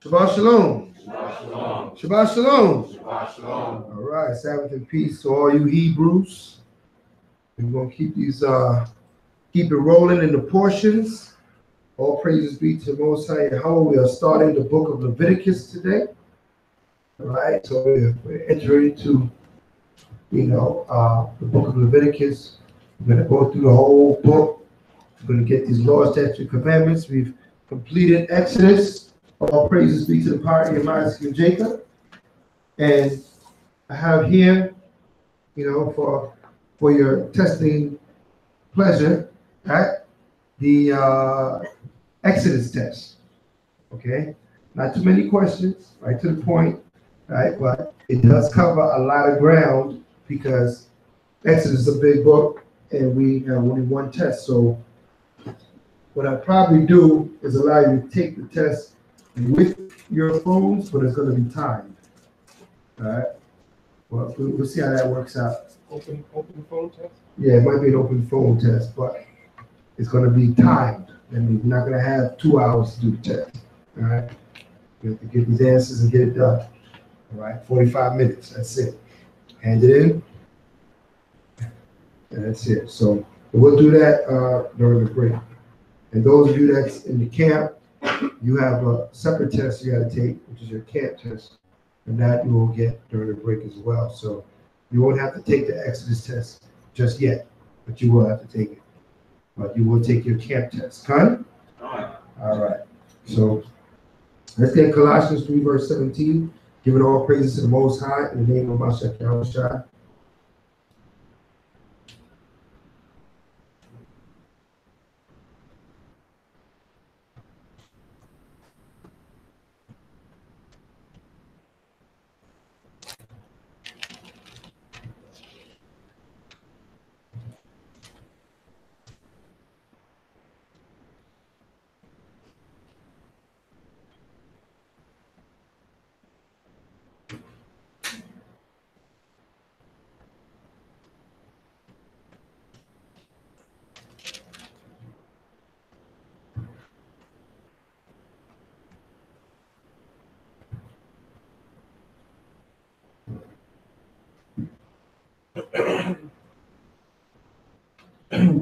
Shabbat shalom. Shabbat shalom. Shabbat shalom. Shabbat shalom. All right, Sabbath and peace to all you Hebrews. We're gonna keep keep it rolling in the portions. All praises be to the Most High Yahweh. We are starting the book of Leviticus today. All right, so we're entering into, the book of Leviticus. We're gonna go through the whole book. We're gonna get these laws, statutes, and commandments. We've completed Exodus. All praises be to the power of Isaac and Jacob. And I have here, for your testing pleasure, right? The Exodus test. Okay, not too many questions, right to the point, right? But it does cover a lot of ground because Exodus is a big book, and we have only one test. So what I probably do is allow you to take the test with your phones, but it's going to be timed. All right. Well, we'll see how that works out. Open phone test? Yeah, it might be an open phone test, but it's going to be timed. And you're not going to have 2 hours to do the test. All right. You have to get these answers and get it done. All right. 45 minutes. That's it. Hand it in. And that's it. So we'll do that during the break. And those of you that's in the camp, you have a separate test you got to take, which is your camp test, and that you will get during the break as well. So you won't have to take the Exodus test just yet, but you will have to take it. But you will take your camp test. Con? All right. So let's get Colossians 3, verse 17. Giving all praises to the Most High in the name of Mashiach Yahushua.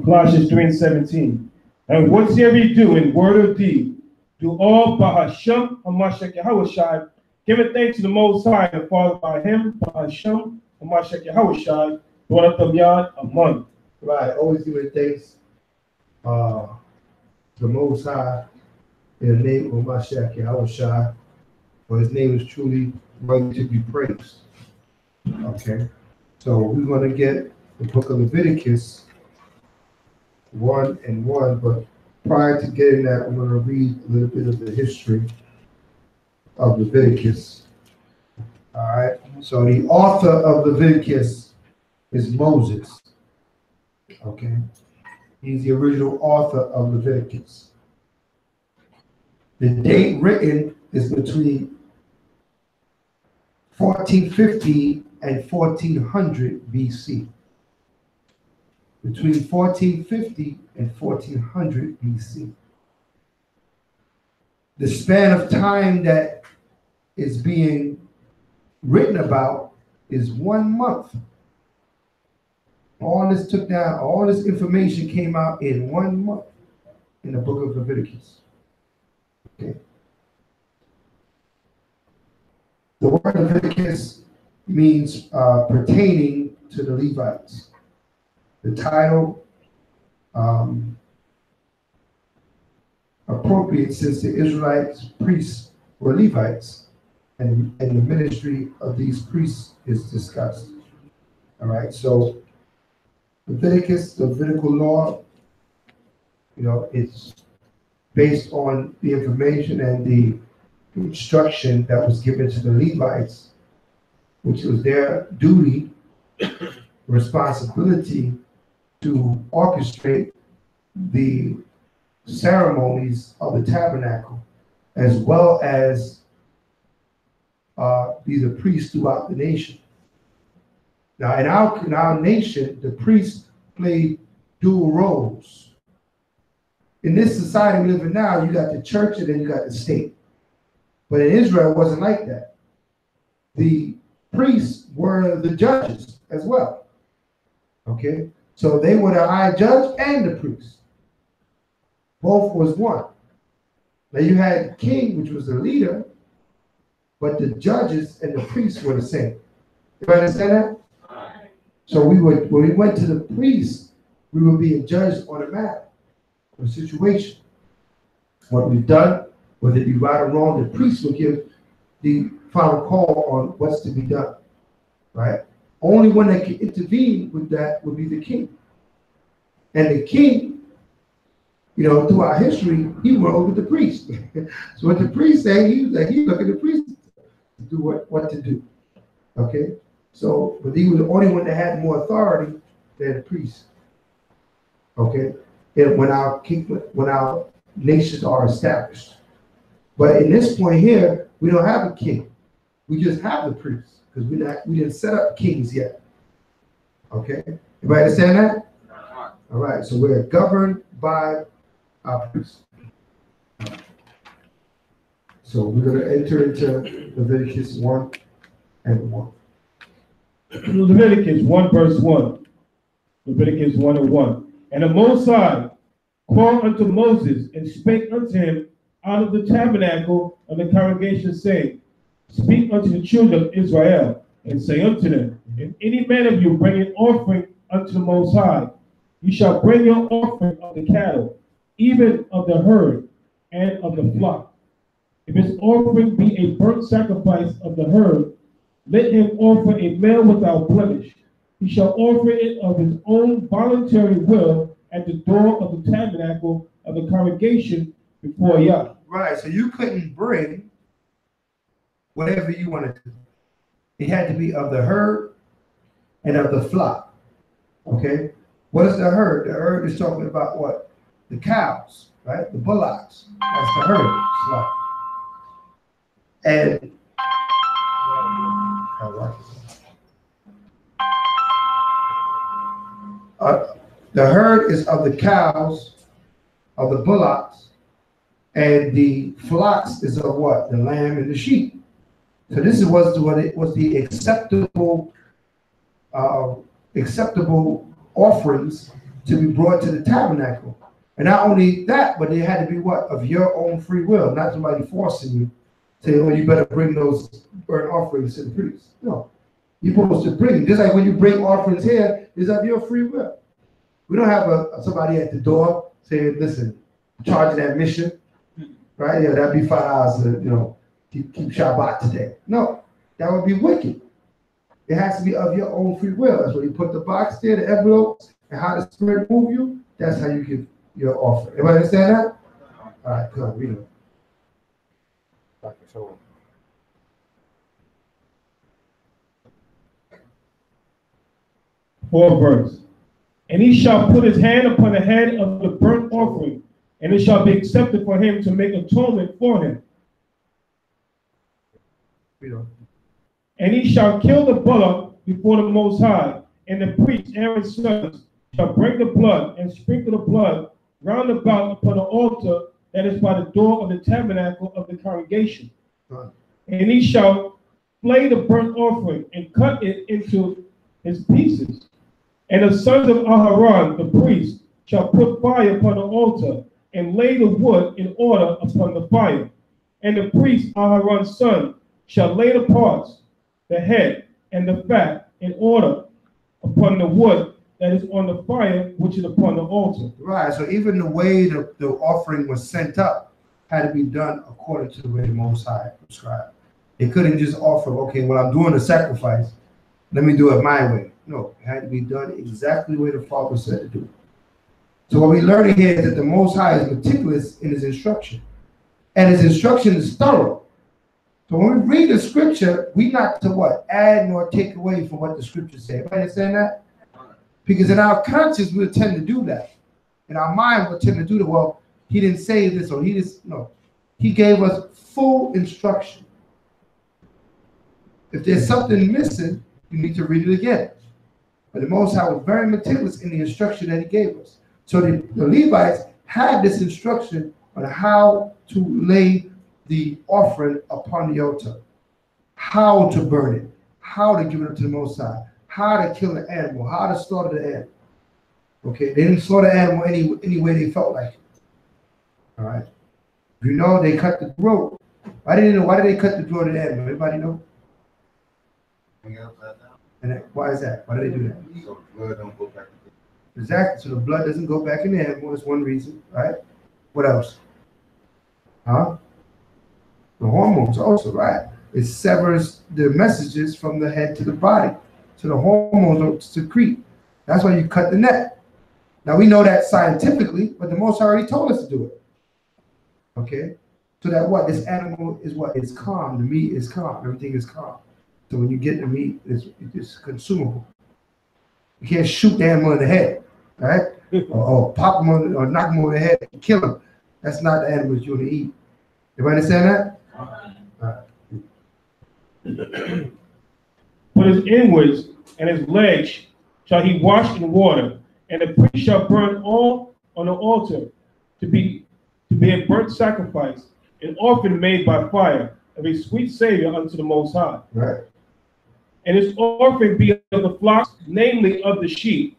Colossians 3 and 17. And whatsoever you do in word or deed, do all by Hashem Hamashiach Yahushai, giving thanks to the Most High and Father by Him, by Hashem Hamashiach Yahushai, Lord of Yad Amun. Right, always giving thanks to the Most High in the name of Mashiach Yahushai, for His name is truly worthy to be praised. Okay, so we're going to get the book of Leviticus 1 and 1, but prior to getting that, I'm going to read a little bit of the history of Leviticus. All right, so the author of Leviticus is Moses. Okay, he's the original author of Leviticus. The date written is between 1450 and 1400 BC. Between 1450 and 1400 BC. The span of time that is being written about is 1 month. All this information came out in 1 month in the book of Leviticus. Okay. The word Leviticus means pertaining to the Levites. The title appropriate since the Israelites priests were Levites, and the ministry of these priests is discussed. All right, so Leviticus, the Levitical law, it's based on the information and the instruction that was given to the Levites, which was their duty, responsibility to orchestrate the ceremonies of the tabernacle, as well as be the priests throughout the nation. Now, in our nation, the priests play dual roles. In this society we live in now, you got the church and then you got the state. But in Israel, it wasn't like that. The priests were the judges as well. Okay? So they were the high judge and the priest. Both was one. Now you had the king, which was the leader, but the judges and the priests were the same. You understand that? So when we went to the priest, we were being judged on a matter, on a situation. What we've done, whether it be right or wrong, the priest will give the final call on what's to be done. Right? Only one that can intervene with that would be the king. And the king, throughout history, he ruled with the priest. So what the priest said, he looked at the priest to do what to do. Okay? So, but he was the only one that had more authority than the priest. Okay? And when our nations are established. But in this point here, we don't have a king. We just have the priests because we didn't set up kings yet. Okay? Everybody understand that? All right. So we're governed by our priests. So we're going to enter into Leviticus 1 and 1. Leviticus 1 verse 1. Leviticus 1 and 1. And the Most High called unto Moses and spake unto him out of the tabernacle of the congregation, saying, Speak unto the children of Israel, and say unto them, If any man of you bring an offering unto the Most High, you shall bring your offering of the cattle, even of the herd and of the flock. If his offering be a burnt sacrifice of the herd, let him offer a male without blemish. He shall offer it of his own voluntary will at the door of the tabernacle of the congregation before Yah. Right, so you couldn't bring whatever you wanted to. It had to be of the herd and of the flock. Okay? What is the herd? The herd is talking about what? The cows, right? The bullocks. That's the herd. Right. And the herd is of the cows, of the bullocks, and the flocks is of what? The lamb and the sheep. So this is what it was the acceptable offerings to be brought to the tabernacle. And not only that, but they had to be what? Of your own free will, not somebody forcing you, saying, oh, you better bring those burnt offerings to the priest. No. You're supposed to bring, just like when you bring offerings here, it's of your free will. We don't have somebody at the door saying, listen, charging admission, right? Yeah, that'd be $5 to, keep Shabbat today. No, that would be wicked. It has to be of your own free will. That's where you put the box there, the envelopes, and how the Spirit move you. That's how you give your offering. Everybody understand that? All right, come on, read it. Fourth verse. And he shall put his hand upon the head of the burnt offering, and it shall be accepted for him to make atonement for him. And he shall kill the bullock before the Most High, and the priest Aaron's sons shall bring the blood and sprinkle the blood round about upon the altar that is by the door of the tabernacle of the congregation. And he shall flay the burnt offering and cut it into his pieces. And the sons of Aharon, the priest, shall put fire upon the altar and lay the wood in order upon the fire. And the priest Aharon's son shall lay the parts, the head, and the fat in order upon the wood that is on the fire, which is upon the altar. Right, so even the way the offering was sent up had to be done according to the way the Most High prescribed. They couldn't just offer, okay, well, I'm doing a sacrifice, let me do it my way. No, it had to be done exactly the way the Father said to do it. So what we learn here is that the Most High is meticulous in his instruction. And his instruction is thorough. So when we read the scripture, we not to what? Add nor take away from what the scripture says. Everybody understand that? Because in our conscience, we'll tend to do that. In our mind, we'll tend to do that. Well, he didn't say this or he just, no. He gave us full instruction. If there's something missing, you need to read it again. But the Most High was very meticulous in the instruction that he gave us. So the Levites had this instruction on how to lay the offering upon the altar, how to burn it, how to give it up to the Most High, how to kill the animal, how to slaughter the animal. Okay, they didn't slaughter the animal any way they felt like it. All right. You know, they cut the throat. Why did they cut the throat of the animal? Everybody know? And why is that? Why do they do that? So the blood don't go back. Exactly. So the blood doesn't go back in the animal. That's one reason, right? What else? Huh? The hormones also, right? It severs the messages from the head to the body. So the hormones don't secrete. That's why you cut the neck. Now we know that scientifically, but the Most High already told us to do it. Okay? So that what? This animal is what? It's calm. The meat is calm. Everything is calm. So when you get the meat, it's consumable. You can't shoot the animal in the head, right? or pop him on, or knock him over the head and kill him. That's not the animals you want to eat. You understand that? But his inwards and his legs shall he wash in water, and the priest shall burn all on the altar to be a burnt sacrifice, an offering made by fire, of a sweet savor unto the Most High. Right. And his offering be of the flocks, namely of the sheep,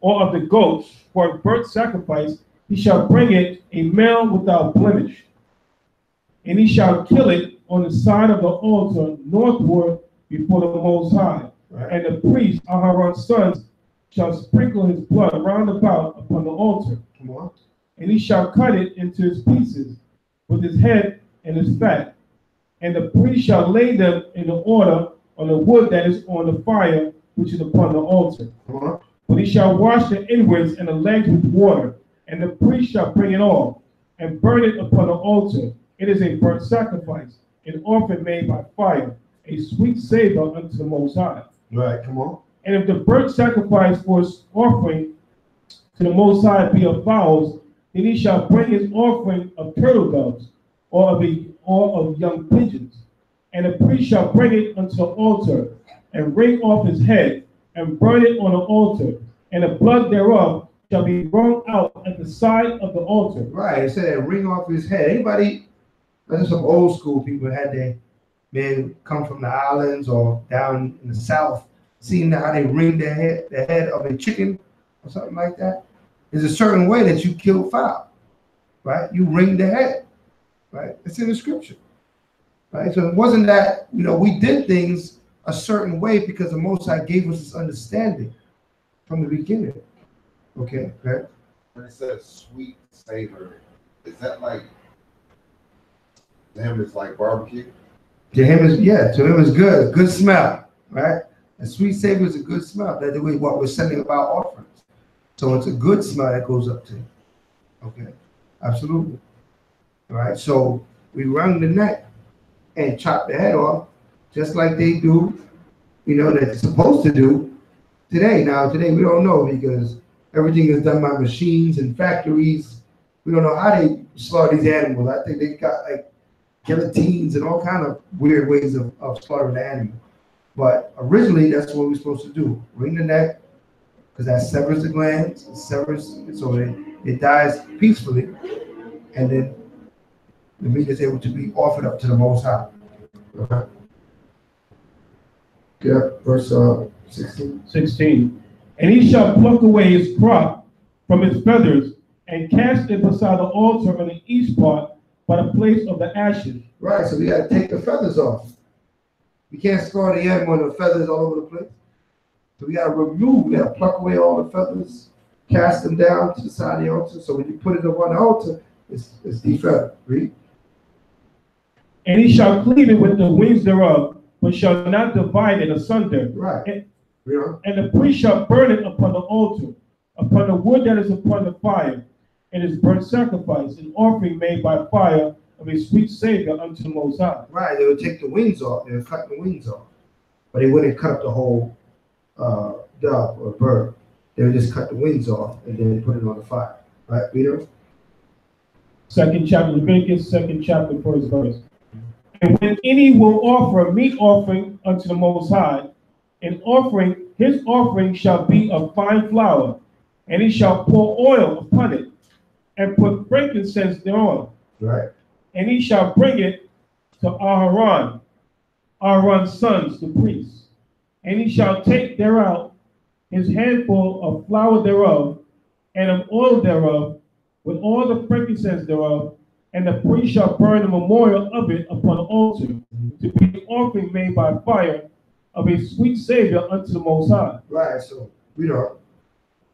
or of the goats, for a burnt sacrifice, he shall bring it a male without blemish. And he shall kill it on the side of the altar northward before the Most High. Right. And the priest, Aharon's sons, shall sprinkle his blood round about upon the altar. Come on. And he shall cut it into his pieces with his head and his fat. And the priest shall lay them in the order on the wood that is on the fire, which is upon the altar. Come on. But he shall wash the inwards and the legs with water, and the priest shall bring it all, and burn it upon the altar. It is a burnt sacrifice, an offering made by fire, a sweet savor unto the Most High. Right, come on. And if the burnt sacrifice for his offering to the Most High be of fowls, then he shall bring his offering of turtle doves, or of young pigeons. And the priest shall bring it unto the altar, and wring off his head, and burn it on the altar, and the blood thereof shall be wrung out at the side of the altar. Right, it said wring off his head. Anybody, that's some old school people had their men come from the islands or down in the south, seeing how they wring the head of a chicken or something like that. There's a certain way that you kill fowl, right? You wring the head, right? It's in the scripture, right? So it wasn't that, we did things a certain way because the Most High gave us this understanding from the beginning. Okay, right? When it says sweet savor, is that like, to him it's like barbecue? To him is good smell, right? And sweet savor is a good smell. That's the way what we're sending about offerings. So it's a good smell that goes up to him. Okay, absolutely. All right, so we wrung the neck and chop the head off, just like they do, that they're supposed to do today. Now, today we don't know because everything is done by machines and factories. We don't know how they slaughter these animals. I think they got like guillotines and all kind of weird ways of slaughtering the animal. But originally, that's what we're supposed to do. Wring the neck, because that severs the glands, so it dies peacefully, and then the meat is able to be offered up to the Most High. Okay. Yeah, verse 16. 16. And he shall pluck away his crop from his feathers, and cast it beside the altar on the east part by the place of the ashes. Right, so we got to take the feathers off. We can't slaughter the animal with the feathers all over the place. So we got to pluck away all the feathers, cast them down to the side of the altar. So when you put it up on the altar, it's defeathered. Read. And he shall cleave it with the wings thereof, but shall not divide it asunder. Right. And the priest shall burn it upon the altar, upon the wood that is upon the fire, and his burnt sacrifice, an offering made by fire of a sweet savor unto the Most High. Right, they would take the wings off. They would cut the wings off. But they wouldn't cut up the whole dove or bird. They would just cut the wings off and then put it on the fire. Right, Peter? 2nd chapter, Leviticus, 2nd chapter, 1st verse. And when any will offer a meat offering unto the Most High, his offering shall be of fine flour, and he shall pour oil upon it, and put frankincense thereon. Right. and he shall bring it to Aharon, Aaron's sons, the priests. And he shall take thereout his handful of flour thereof, and of oil thereof, with all the frankincense thereof, and the priest shall burn a memorial of it upon the altar, to be an offering made by fire of a sweet savor unto the Most High. Right, so read on.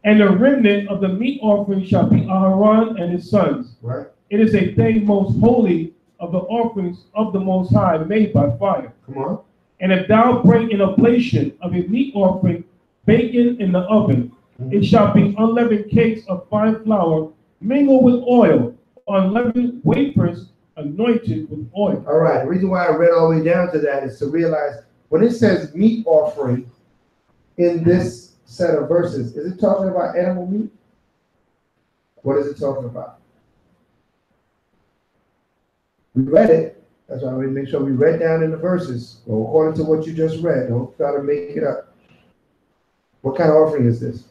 And the remnant of the meat offering shall be Aharon and his sons. Right. It is a thing most holy of the offerings of the Most High made by fire. Come on. And if thou bring an oblation of a meat offering baken in the oven, it shall be unleavened cakes of fine flour mingled with oil, unleavened wafers anointed with oil. All right. The reason why I read all the way down to that is to realize when it says meat offering in this set of verses, is it talking about animal meat? What is it talking about? We read it. That's why we make sure we read down in the verses. Well, according to what you just read, don't try to make it up. What kind of offering is this?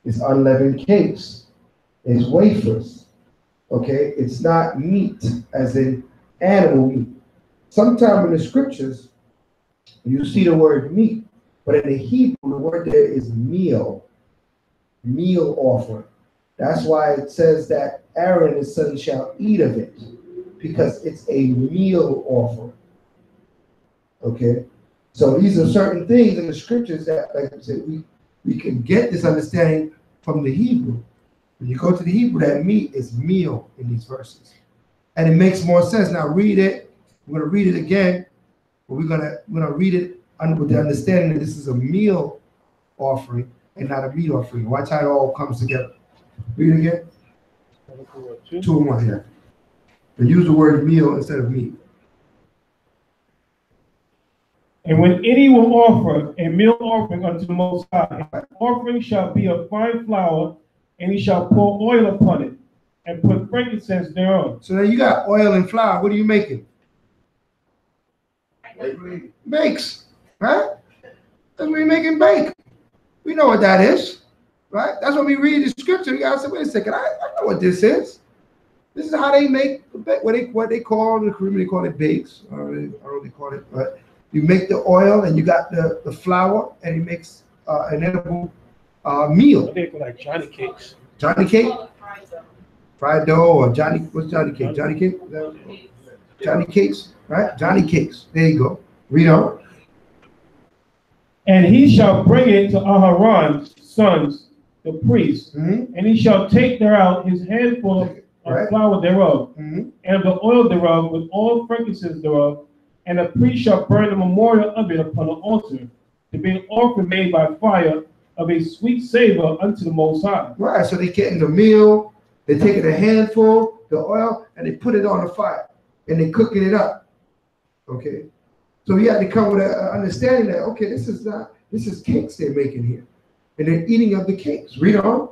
It's unleavened cakes. It's wafers. Okay? It's not meat, as in animal meat. Sometimes in the scriptures, you see the word meat, but in the Hebrew, the word there is meal. Meal offering. That's why it says that Aaron and his son shall eat of it, because it's a meal offering. Okay? So these are certain things in the scriptures that, like I said, we can get this understanding from the Hebrew. When you go to the Hebrew, that meat is meal in these verses. And it makes more sense. Now read it. We're going to read it again. But we're gonna read it with the understanding that this is a meal offering and not a meat offering. Watch how it all comes together. Read it again. 2 and 1 here. They use the word meal instead of meat. And when any will offer a meal offering unto the Most High, the offering shall be of fine flour, and he shall pour oil upon it, and put frankincense thereon. So now you got oil and flour. What are you making? Bakes, right? That's what we're making bake. We know what that is, right? That's when we read the scripture. We gotta say, wait a second, I know what this is. This is how they make what they call in the Caribbean, they call it bakes. I don't know what they call it, but you make the oil and you got the flour, and it makes an edible meal. They call like Johnny cakes. Johnny cake? Fried dough or Johnny, what's Johnny cake? Johnny cake? Johnny cakes, right? Johnny cakes. There you go. Read on. And he shall bring it to Aharon's sons, the priests, and he shall take thereout his handful of flour thereof, and of the oil thereof, with all frankincense thereof, and the priest shall burn the memorial of it upon the altar, to be an offering made by fire of a sweet savor unto the Most High. Right, so they're getting the meal, they're taking a handful, the oil, and they put it on the fire, and they cooking it up. Okay, so you had to come with an understanding that, okay, this is cakes they're making here, and they're eating of the cakes. Read on.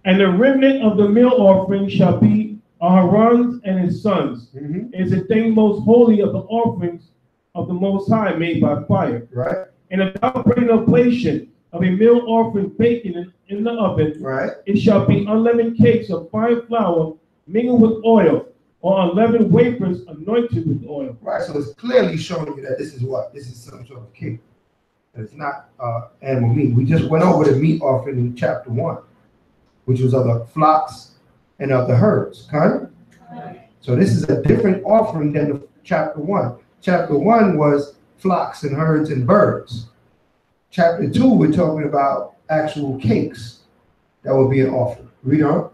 And the remnant of the meal offering shall be Aharon's and his sons. It is a thing most holy of the offerings of the Most High made by fire. Right. And if thou bring an oblation of a meal offering baken in the oven, right, it shall be unleavened cakes of fine flour mingled with oil, or unleavened wafers anointed with oil. Right, so it's clearly showing you that this is what? This is some sort of cake. And it's not animal meat. We just went over the meat offering in chapter 1, which was of the flocks and of the herds. Okay? So this is a different offering than the chapter 1. Chapter 1 was flocks and herds and birds. Chapter 2, we're talking about actual cakes that will be an offering. Read on.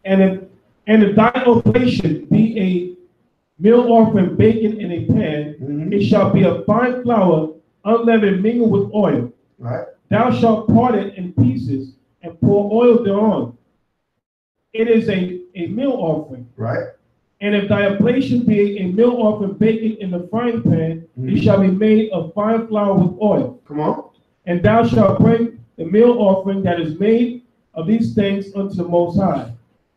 And if thy oblation be a meal offering baken in a pan, it shall be of fine flour, unleavened, mingled with oil. Right. Thou shalt part it in pieces and pour oil thereon. It is a meal offering. Right. And if thy oblation be a meal offering baken in the frying pan, it shall be made of fine flour with oil. Come on. And thou shalt bring the meal offering that is made of these things unto the Most High.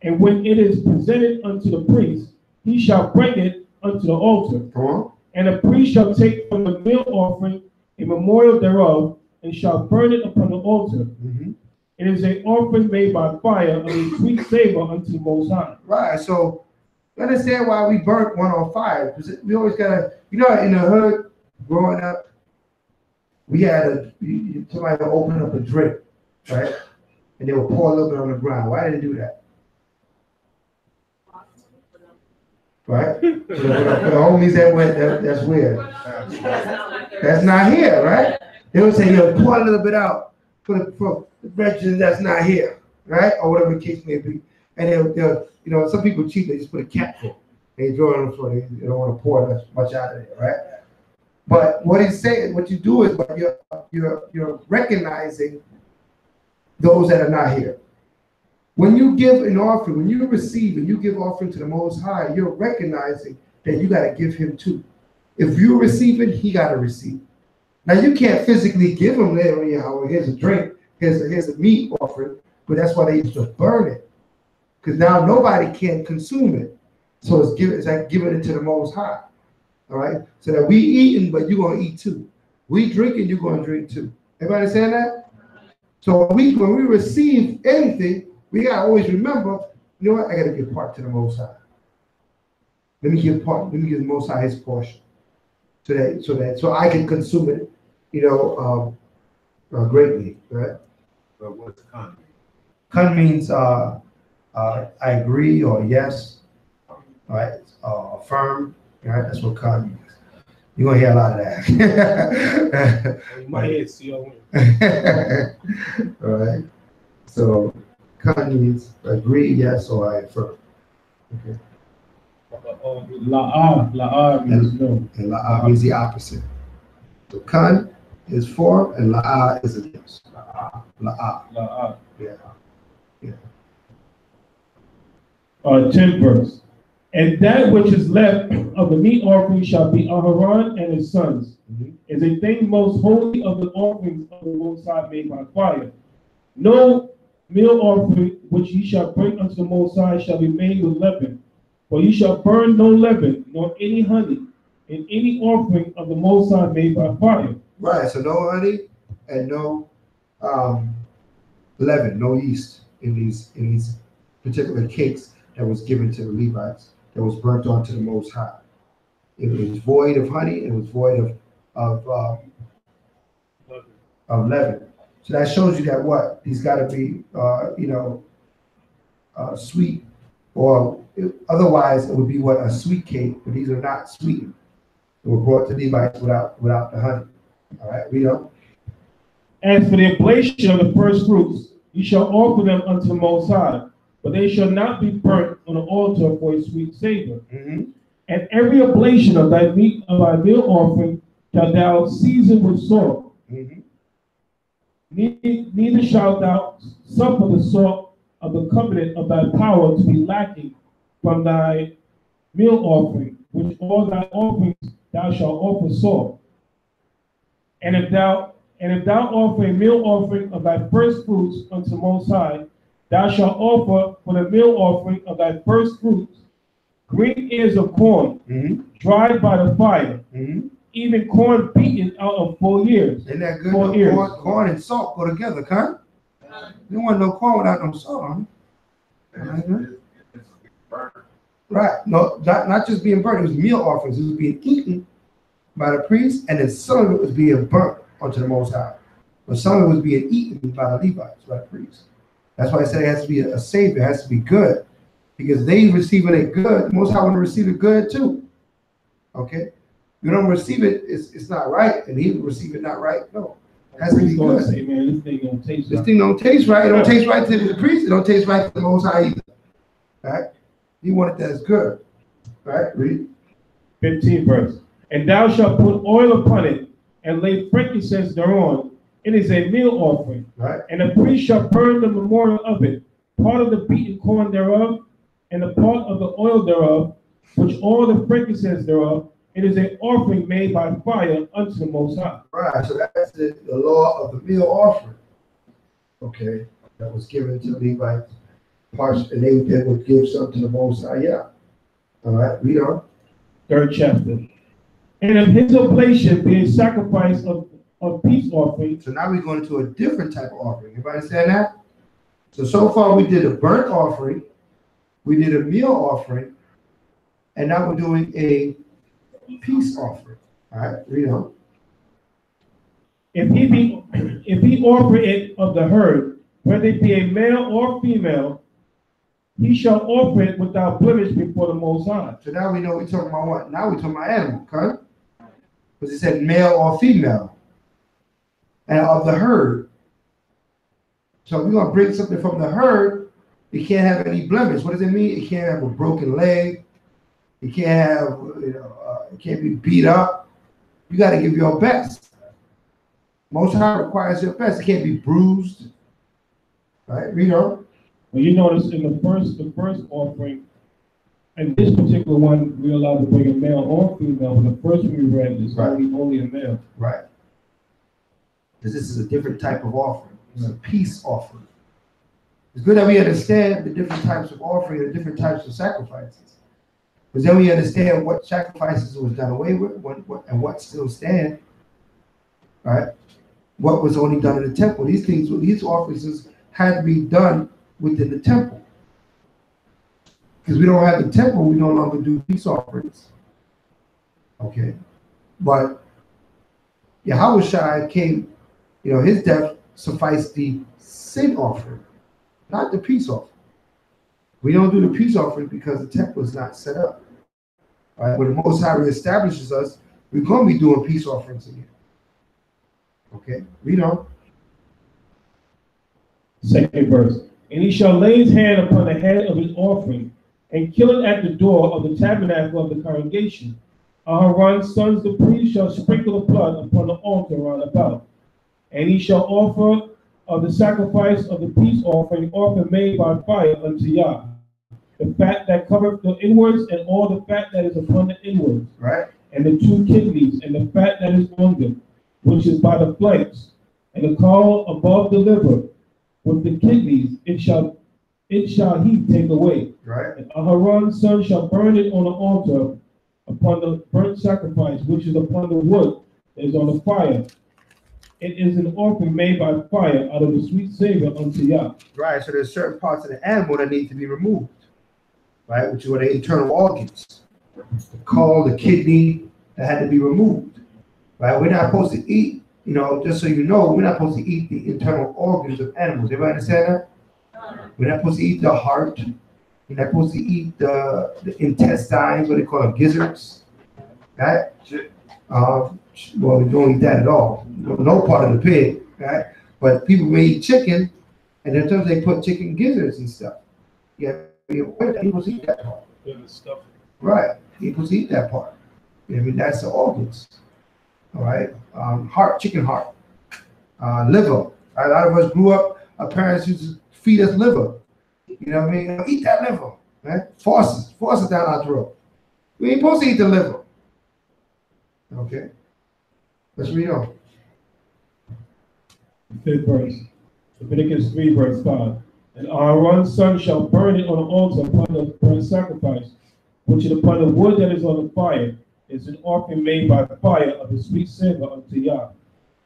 And when it is presented unto the priest, he shall bring it unto the altar. Come on. And the priest shall take from the meal offering a memorial thereof, and shall burn it upon the altar. It is an offering made by fire, of a sweet savor unto the Most High. Right. So you understand why we burnt one on fire? Because we always gotta, in the hood, growing up, we had somebody would open up a drink, right? And they would pour a little bit on the ground. Why did they do that? Right? For the homies that went, that's weird. That's not here, right? They would say, yo, pour a little bit out for the brethren that's not here, right? Or whatever the case may be. And they'll some people cheat, they just put a cap full. They throw it on the floor, they don't want to pour that much out of there, right? But what he's saying, what you do is you're recognizing those that are not here. When you give an offering, when you receive and you give offering to the Most High, you're recognizing that you got to give him too. If you receive it, he got to receive. Now you can't physically give him there. Here's a drink, here's a meat offering, but that's why they used to burn it, because now nobody can consume it. So it's like giving it to the Most High. All right, so that we eating, but you're gonna eat too. We drinking, you're gonna drink too. Everybody understand that? So when we receive anything, we gotta always remember, you know what? I gotta give part to the Most High. Let me give the Most High his portion, so I can consume it, greatly, right? But what's con? Con means I agree or yes, right? Affirm, right? That's what con means. You're gonna hear a lot of that. My head, see y'all. All right. So con means agree, yes, or I affirm. Okay. La'ah means no. And la'ah means the opposite. So con is for, and la'ah is against. La'ah. Yeah. 10th verse. And that which is left of the meat offering shall be Aharon and his sons. Is a thing most holy of the offerings of the Most High made by fire. No meal offering which ye shall bring unto the Most High shall be made with leaven. For ye shall burn no leaven, nor any honey, in any offering of the Most High made by fire. Right, so no honey and no leaven, no yeast in these particular cakes that was given to the Levites, that was burnt onto the Most High. It was void of honey, it was void of leaven. So that shows you that what? These got to be, sweet, or otherwise it would be what? A sweet cake, but these are not sweetened. They were brought to Levites without the honey. All right, read on. As for the oblation of the first fruits, you shall offer them unto the Most High, but they shall not be burnt on the altar for a sweet savor. And every oblation of thy meat of thy meal offering shalt thou season with salt. Neither shalt thou suffer the salt of the covenant of thy power to be lacking from thy meal offering, which all thy offerings thou shalt offer salt. And if thou offer a meal offering of thy first fruits unto the Most High, thou shalt offer for the meal offering of thy first fruits green ears of corn, dried by the fire, even corn beaten out of 4 years. Isn't that good? Corn and salt go together, huh? You don't want no corn without no salt on it. Right. No, not just being burnt, it was meal offerings. It was being eaten by the priest, and then some of it was being burnt onto the Most High. But some of it was being eaten by the Levites, by the priests. That's why I said it has to be a savior, it has to be good. Because they receiving it good, the Most High want to receive it good too. Okay? You don't receive it, it's not right, and he will receive it not right. No. It has to be good. Say, man, this thing don't taste right. This thing don't taste right. It don't taste right to the priest, it don't taste right to the Most High either. Right? He wanted that as good. Right? Read. 15th verse. And thou shalt put oil upon it, and lay frankincense thereon. It is a meal offering. Right. And the priest shall burn the memorial of it, part of the beaten corn thereof, and the part of the oil thereof, which all the frankincense thereof. It is an offering made by fire unto the Most High. Right. So that's the law of the meal offering. Okay. That was given to the Levites. And they would give some to the Most High. Yeah. All right. Read on. 3rd chapter. And of his oblation be a sacrifice of peace offering. So now we're going to a different type of offering. Everybody understand that? So far we did a burnt offering, we did a meal offering, and now we're doing a peace offering. All right, read on. If he offer it of the herd, whether it be a male or female, he shall offer it without blemish before the Most High. So now we know we're talking about what? Now we're talking about animal, correct? Because it said male or female, and of the herd. So we're gonna bring something from the herd. It can't have any blemish. What does it mean? It can't have a broken leg. It can't have, it can't be beat up. You got to give your best. Most High requires your best. It can't be bruised. Right? Read on. Well, you notice in the first offering, and this particular one, we're allowed to bring a male or female. But the first one we read is right. only a male. Right. Because this is a different type of offering. It's a peace offering. It's good that we understand the different types of offering and different types of sacrifices. Because then we understand what sacrifices was done away with, and what still stand. Right? What was only done in the temple. These offerings had to be done within the temple. Because we don't have the temple, we no longer do peace offerings. Okay. But Yahushua came, his death sufficed the sin offering, not the peace offering. We don't do the peace offering because the temple is not set up. All right? When the Most High reestablishes us, we're going to be doing peace offerings again. Okay, read on. Second verse. And he shall lay his hand upon the head of his offering and kill it at the door of the tabernacle of the congregation. Aaron's sons, the priest, shall sprinkle the blood upon the altar round about. And he shall offer of the sacrifice of the peace offering made by fire unto Yah. The fat that covereth the inwards, and all the fat that is upon the inwards. Right. And the 2 kidneys, and the fat that is on them, which is by the flanks, and the caul above the liver, with the kidneys, it shall he take away. Right. And Aharon's son shall burn it on the altar upon the burnt sacrifice, which is upon the wood that is on the fire. It is an offering made by fire out of the sweet savor unto Yah. Right. So there's certain parts of the animal that need to be removed. Right, which were the internal organs. The caul, the kidney, that had to be removed. Right, we're not supposed to eat, just so you know, we're not supposed to eat the internal organs of animals. Everybody understand that? We're not supposed to eat the heart. We're not supposed to eat the intestines, what they call them, gizzards. Right? Well, we don't eat that at all. No part of the pig. Right? But people may eat chicken, and sometimes they put chicken gizzards and stuff. Yeah. People eat that part. Right. People eat that part. That's the organs. All right. Heart, chicken heart. Liver. A lot of us grew up, our parents used to feed us liver. You know what I mean? Eat that liver. Right? Force it down our throat. We ain't supposed to eat the liver. Okay. Let's read on. Fifth verse. Leviticus 3, verse 5. And Aaron's son shall burn it on the altar upon the burnt sacrifice, which is upon the wood that is on the fire. Is an offering made by fire of the sweet savor unto Yah.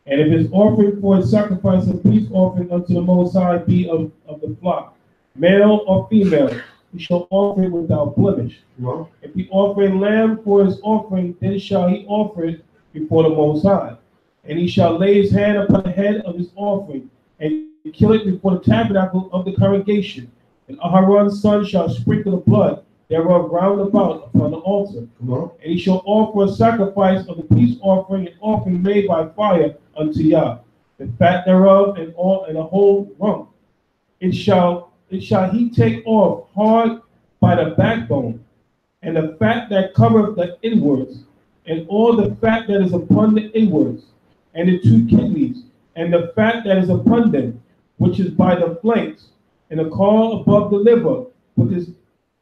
And if his offering for his sacrifice and peace offering unto the Most High be of the flock, male or female, he shall offer it without blemish. Well, if he offer a lamb for his offering, then shall he offer it before the Most High. And he shall lay his hand upon the head of his offering, and kill it before the tabernacle of the congregation. And Aharon's son shall sprinkle the blood thereof round about upon the altar. And he shall offer a sacrifice of the peace offering, an offering made by fire unto Yah. The fat thereof and a whole rump. It shall he take off hard by the backbone, and the fat that covereth the inwards, and all the fat that is upon the inwards, and the 2 kidneys, and the fat that is upon them, which is by the flanks, and the caul above the liver,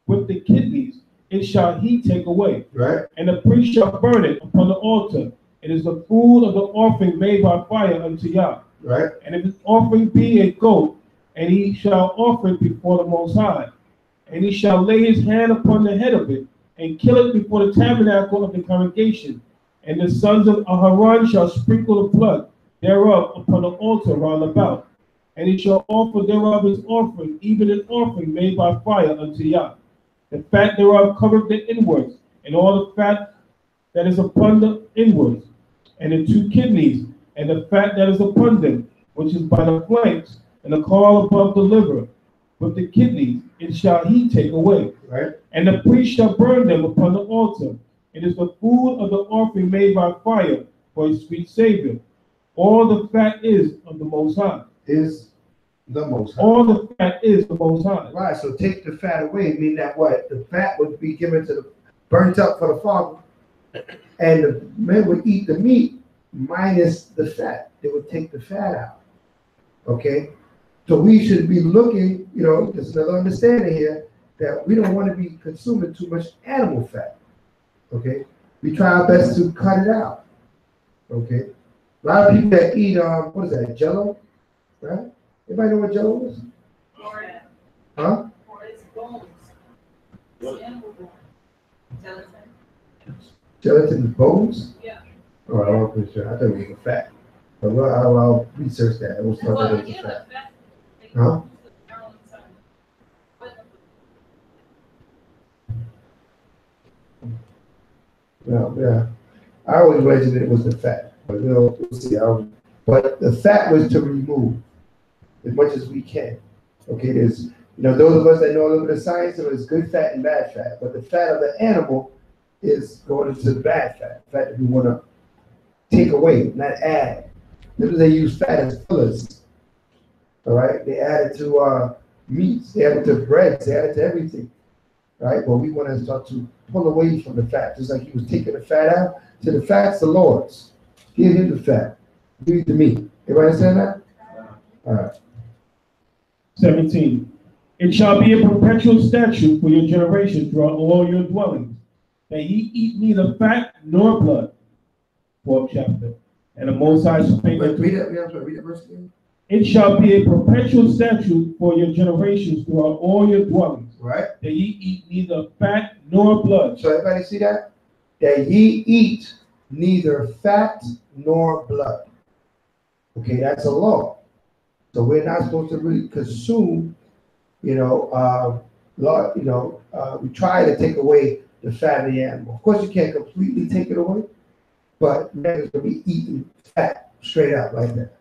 with the kidneys, it shall he take away. Right. And the priest shall burn it upon the altar. It is the food of the offering made by fire unto Yah. Right. And if his offering be a goat, and he shall offer it before the Most High, and he shall lay his hand upon the head of it, and kill it before the tabernacle of the congregation. And the sons of Aharon shall sprinkle the blood thereof upon the altar round about. and he shall offer thereof his offering, even an offering made by fire unto Yah. The fat thereof covered the inwards, and all the fat that is upon the inwards, and the 2 kidneys, and the fat that is upon them, which is by the flanks, and the caul above the liver, with the kidneys, it shall he take away. Right. And the priest shall burn them upon the altar. It is the food of the offering made by fire for a sweet savor. All the fat is of the Most High. Is the Most High. All the fat is the Most High. Right, so take the fat away, meaning that what? The fat would be given to the, burnt up for the father, and the men would eat the meat minus the fat. They would take the fat out. Okay? So we should be looking, there's another understanding here, that we don't want to be consuming too much animal fat. Okay? We try our best to cut it out. Okay? A lot of people that eat, what is that, Jello? Right? Anybody know what Jello is? Huh? Or its bones. It's animal bone. Gelatin. Gelatin bones? Yeah. Oh, I wasn't pretty sure. I thought it was a fat. But I'll research that. It was Well, something yeah, as a fat. but fat. Huh? Well, yeah. I always imagined it was the fat. But we'll see. But the fat was to remove as much as we can. Okay, there's those of us that know a little bit of science, there's good fat and bad fat. But the fat of the animal is going into the bad fat. The fat that we want to take away, not add. They use fat as fillers. All right, they add it to meats, they add it to breads, they add it to everything. Right, but we want to start to pull away from the fat, just like he was taking the fat out. So the fat's the Lord's. Give him the fat. You eat the meat. Everybody understand that? All right. 17. It shall be a perpetual statute for your generations throughout all your dwellings, that ye eat neither fat nor blood. 4th chapter. And the Most High spake. Read that verse again. It shall be a perpetual statute for your generations throughout all your dwellings, Right. that ye eat neither fat nor blood. So everybody see that? That ye eat neither fat nor blood. Okay, that's a law. So we're not supposed to really consume, we try to take away the fat of the animal. Of course, you can't completely take it away, but man is going to be eating fat straight out like that.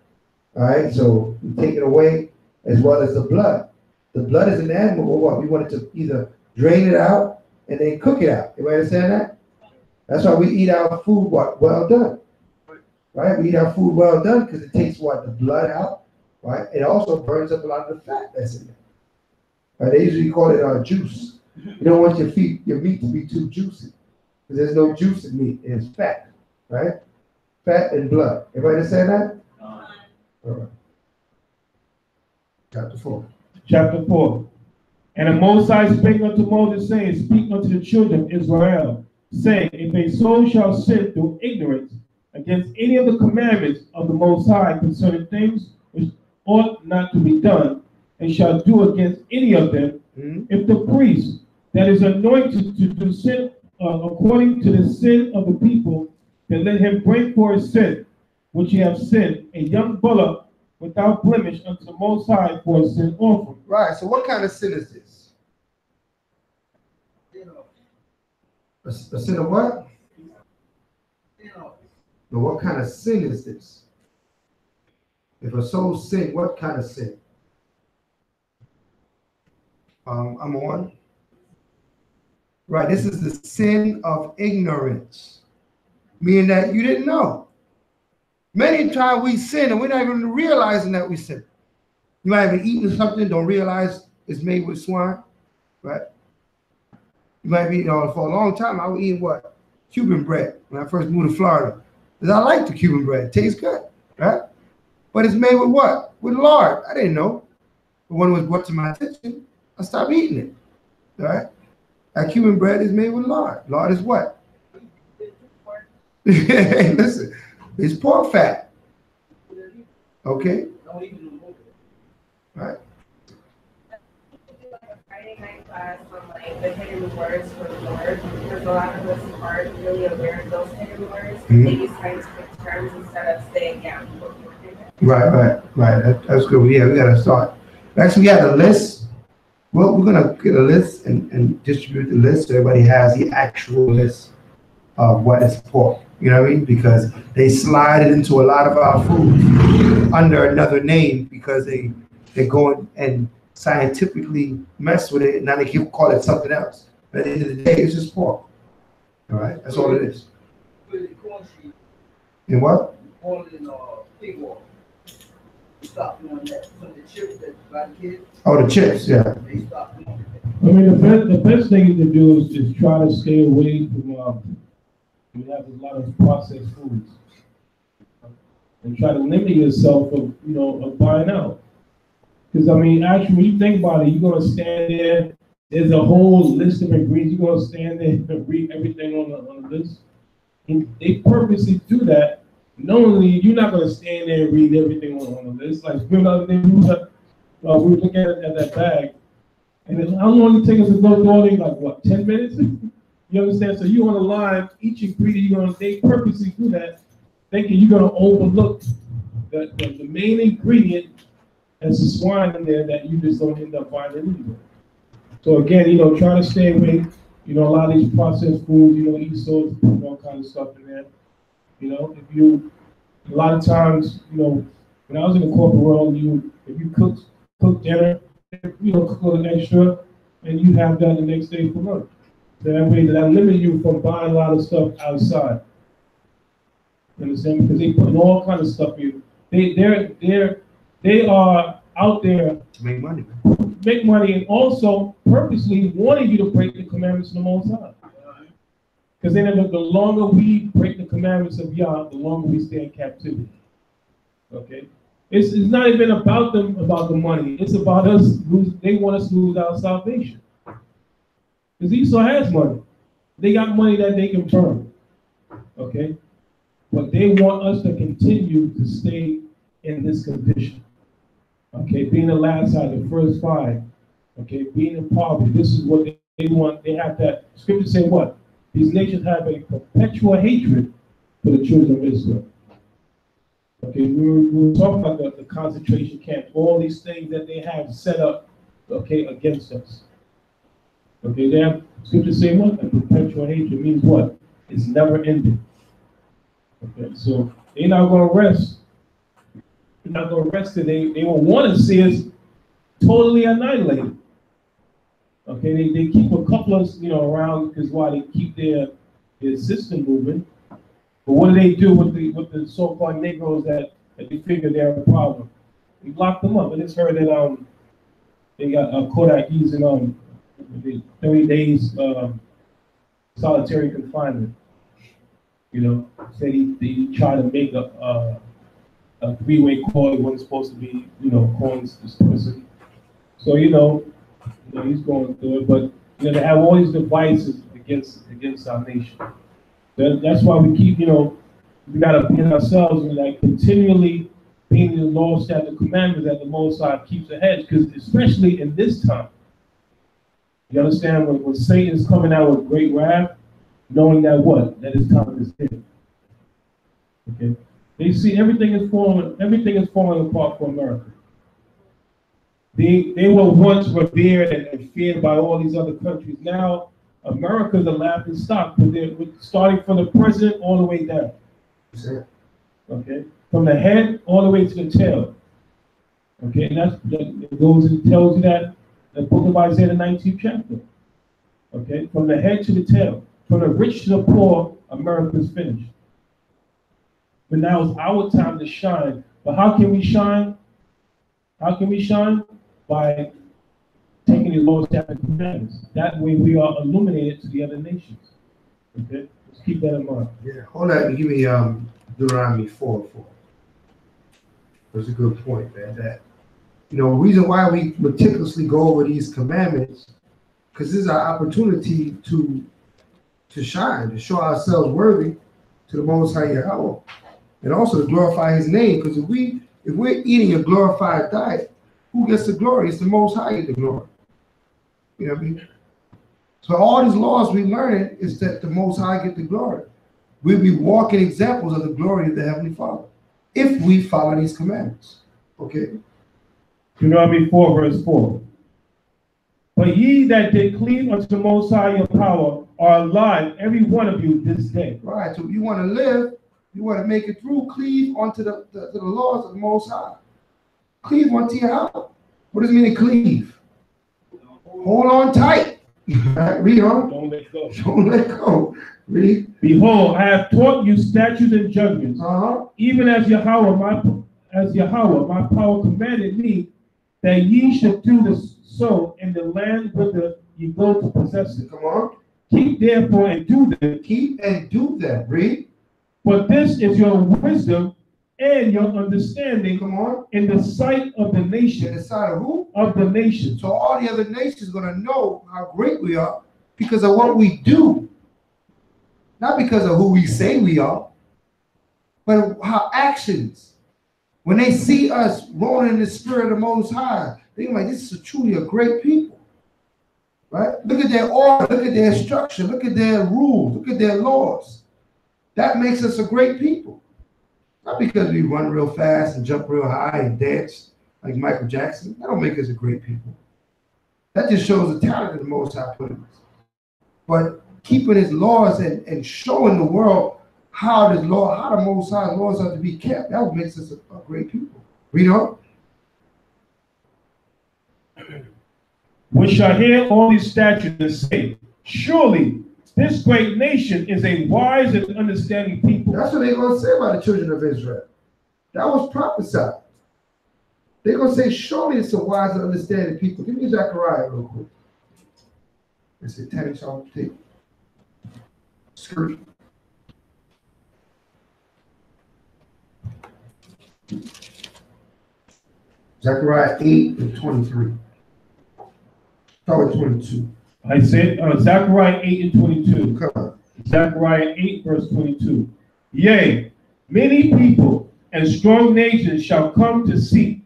All right, so we take it away as well as the blood. The blood is an animal, or what? We want it to either drain it out and then cook it out. You understand that? That's why we eat our food well done. Right? We eat our food well done because it takes the blood out. Right? It also burns up a lot of the fat that's in there. Right? They usually call it juice. You don't want your meat to be too juicy. Because there's no juice in meat, it's fat. Right? Fat and blood. Everybody understand that? All right. Chapter 4. Chapter 4. And the Most High spake unto Moses, saying, Speak unto the children of Israel, saying, If a soul shall sin through ignorance against any of the commandments of the Most High concerning things which ought not to be done, and shall do against any of them, if the priest that is anointed to do sin according to the sin of the people, then let him bring for his sin, which he have sinned, a young bullock without blemish unto the Most High for a sin offering. Right, so what kind of sin is this? A sin of what? But what kind of sin is this? If a soul sin, what kind of sin? I'm on. Right, this is the sin of ignorance, meaning that you didn't know. Many times we sin and we're not even realizing that we sin. You might have been eating something, don't realize it's made with swine, right? You might be, for a long time, I was eating what? Cuban bread when I first moved to Florida. Because I like the Cuban bread. It tastes good, right? But it's made with what? With lard. I didn't know. But when it was brought to my attention, I stopped eating it, right? That Cuban bread is made with lard. Lard is what? Hey, listen, it's pork fat. Okay? Right. Friday night class on the hidden words for the Lord, because a lot of us aren't really aware of those hidden words. They use scientific terms instead of saying, yeah. Right. Right, that's good. Yeah, we gotta start. Actually, we got a list. Well, we're gonna get a list and distribute the list so everybody has the actual list of what is pork. You know what I mean? Because they slide it into a lot of our foods under another name because they go and scientifically mess with it and now they can call it something else. But at the end of the day, it's just pork. All right, that's all it is. And what? Pig walk. Stop doing that. So the chips that by the kids. Oh, the chips, yeah. They stop doing that. I mean, the best thing to do is try to stay away from. You have a lot of processed foods, and try to limit yourself of buying out. Because I mean, actually, when you think about it, you're gonna stand there. There's a whole list of ingredients. You're gonna stand there and read everything on the list. And they purposely do that. Knowingly, you're not gonna stand there and read everything on the list. Like the other day, we were looking at that bag, and then how long it take us to go through all these? Like what, 10 minutes? You understand? So you on the line, each ingredient, they purposely do that, thinking you're gonna overlook the main ingredient as a swine in there that you just don't end up buying anyway. So again, try to stay away. A lot of these processed foods, eat sauce, all kind of stuff in there. A lot of times, when I was in the corporate world, if you cook dinner, cook a little extra, and you have that the next day for lunch. So that way, that limit you from buying a lot of stuff outside. You understand? Because they put all kind of stuff in. They are out there To make money. make money, and also purposely wanting you to break the commandments of the Most High. Because then the longer we break the commandments of Yah, the longer we stay in captivity. Okay? It's not even about the money. It's about us. They want us to lose our salvation. Because Esau has money. They got money that they can burn. Okay? But they want us to continue to stay in this condition. Okay? Being the last side, the first five. Okay? Being in poverty. This is what they want. They have that. Scripture say what? These nations have a perpetual hatred for the children of Israel. Okay, we were talking about the concentration camps, all these things that they have set up, okay, against us. Okay, they have scripture say what? A perpetual hatred means what? It's never ending. Okay, so they're not going to rest. They're not going to rest till they will want to see us totally annihilated. Okay, they keep a couple of around because why they keep their system moving. But what do they do with the so-called Negroes that they figure they're a problem? We lock them up. I just heard that they got Kodak using 30 days solitary confinement. Said he tried to make a three-way call. He wasn't supposed to be calling this person. So he's going through it, but they have all these devices against our nation. That's why we keep, we got to be in ourselves and continually being in the law, statute, commandments that the Most High keeps ahead. Because especially in this time, you understand when Satan is coming out with great wrath, knowing that what? That his time is here. Okay, they see everything is falling apart for America. They were once revered and feared by all these other countries. Now, America's a laughing stock, but they're starting from the president all the way down. Okay, from the head all the way to the tail. Okay, and it goes and tells you that the book of Isaiah, the 19th chapter. Okay, from the head to the tail, from the rich to the poor, America's finished. But now it's our time to shine. But how can we shine? How can we shine? By taking the Lord's statutes and commandments. That way we are illuminated to the other nations. Okay? Let's keep that in mind. Yeah, hold on and give me Deuteronomy 4:4. That's a good point, man. That reason why we meticulously go over these commandments, because this is our opportunity to shine, to show ourselves worthy to the Most High Yahweh, and also to glorify His name. Because if we're eating a glorified diet, who gets the glory? It's the Most High get the glory. You know what I mean? So all these laws we learn is that the Most High get the glory. We'll be walking examples of the glory of the Heavenly Father if we follow these commandments. Okay. Deuteronomy 4, verse 4. But ye that did cleave unto the Most High your power are alive, every one of you, this day. Right. So you want to live, you want to make it through, cleave onto the laws of the Most High. Cleave onto your house. What does it mean to cleave? Hold on tight. Right, read on. Don't let go. Don't let go. Read. Behold, I have taught you statutes and judgments, even as Yahweh my power commanded me, that ye should do this so in the land whither ye go to possess it. Come on. Keep therefore and do them. Keep and do them. Read. For this is your wisdom and your understanding. Come on. In the sight of the nation. In the sight of who? Of the nation. So all the other nations are going to know how great we are because of what we do. Not because of who we say we are, but our actions. When they see us rolling in the spirit of the Most High, they're like, this is truly a great people. Right? Look at their order, look at their structure, look at their rules, look at their laws. That makes us a great people. Not because we run real fast and jump real high and dance like Michael Jackson. That don't make us a great people. That just shows the talent that the Most High put in us. But keeping his laws and showing the world how the Most High laws are to be kept, that makes us a great people. Read on. We shall hear all these statutes and say, surely this great nation is a wise and understanding people. That's what they're going to say about the children of Israel. That was prophesied. They're going to say, surely it's a wise and understanding people. Give me Zechariah real quick. It's a 10 shall take. Skirt. Zechariah 8 and 23. Start with 22. I said Zechariah 8 and 22. Come on. Zechariah 8 verse 22. Yea, many people and strong nations shall come to seek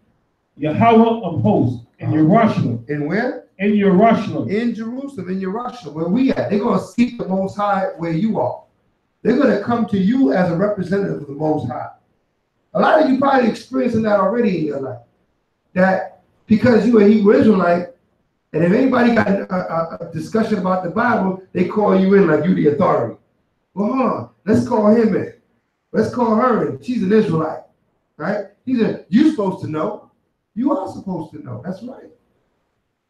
Yahweh of hosts in Jerusalem. In where? In Jerusalem. In Jerusalem, in Jerusalem, where we at. They're going to seek the Most High where you are. They're going to come to you as a representative of the Most High. A lot of you probably experiencing that already in your life. That because you are a Hebrew Israelite, and if anybody got a discussion about the Bible, they call you in like you the authority. Well, hold on. Let's call him in. Let's call her in. She's an Israelite, right? You're supposed to know. You are supposed to know. That's right.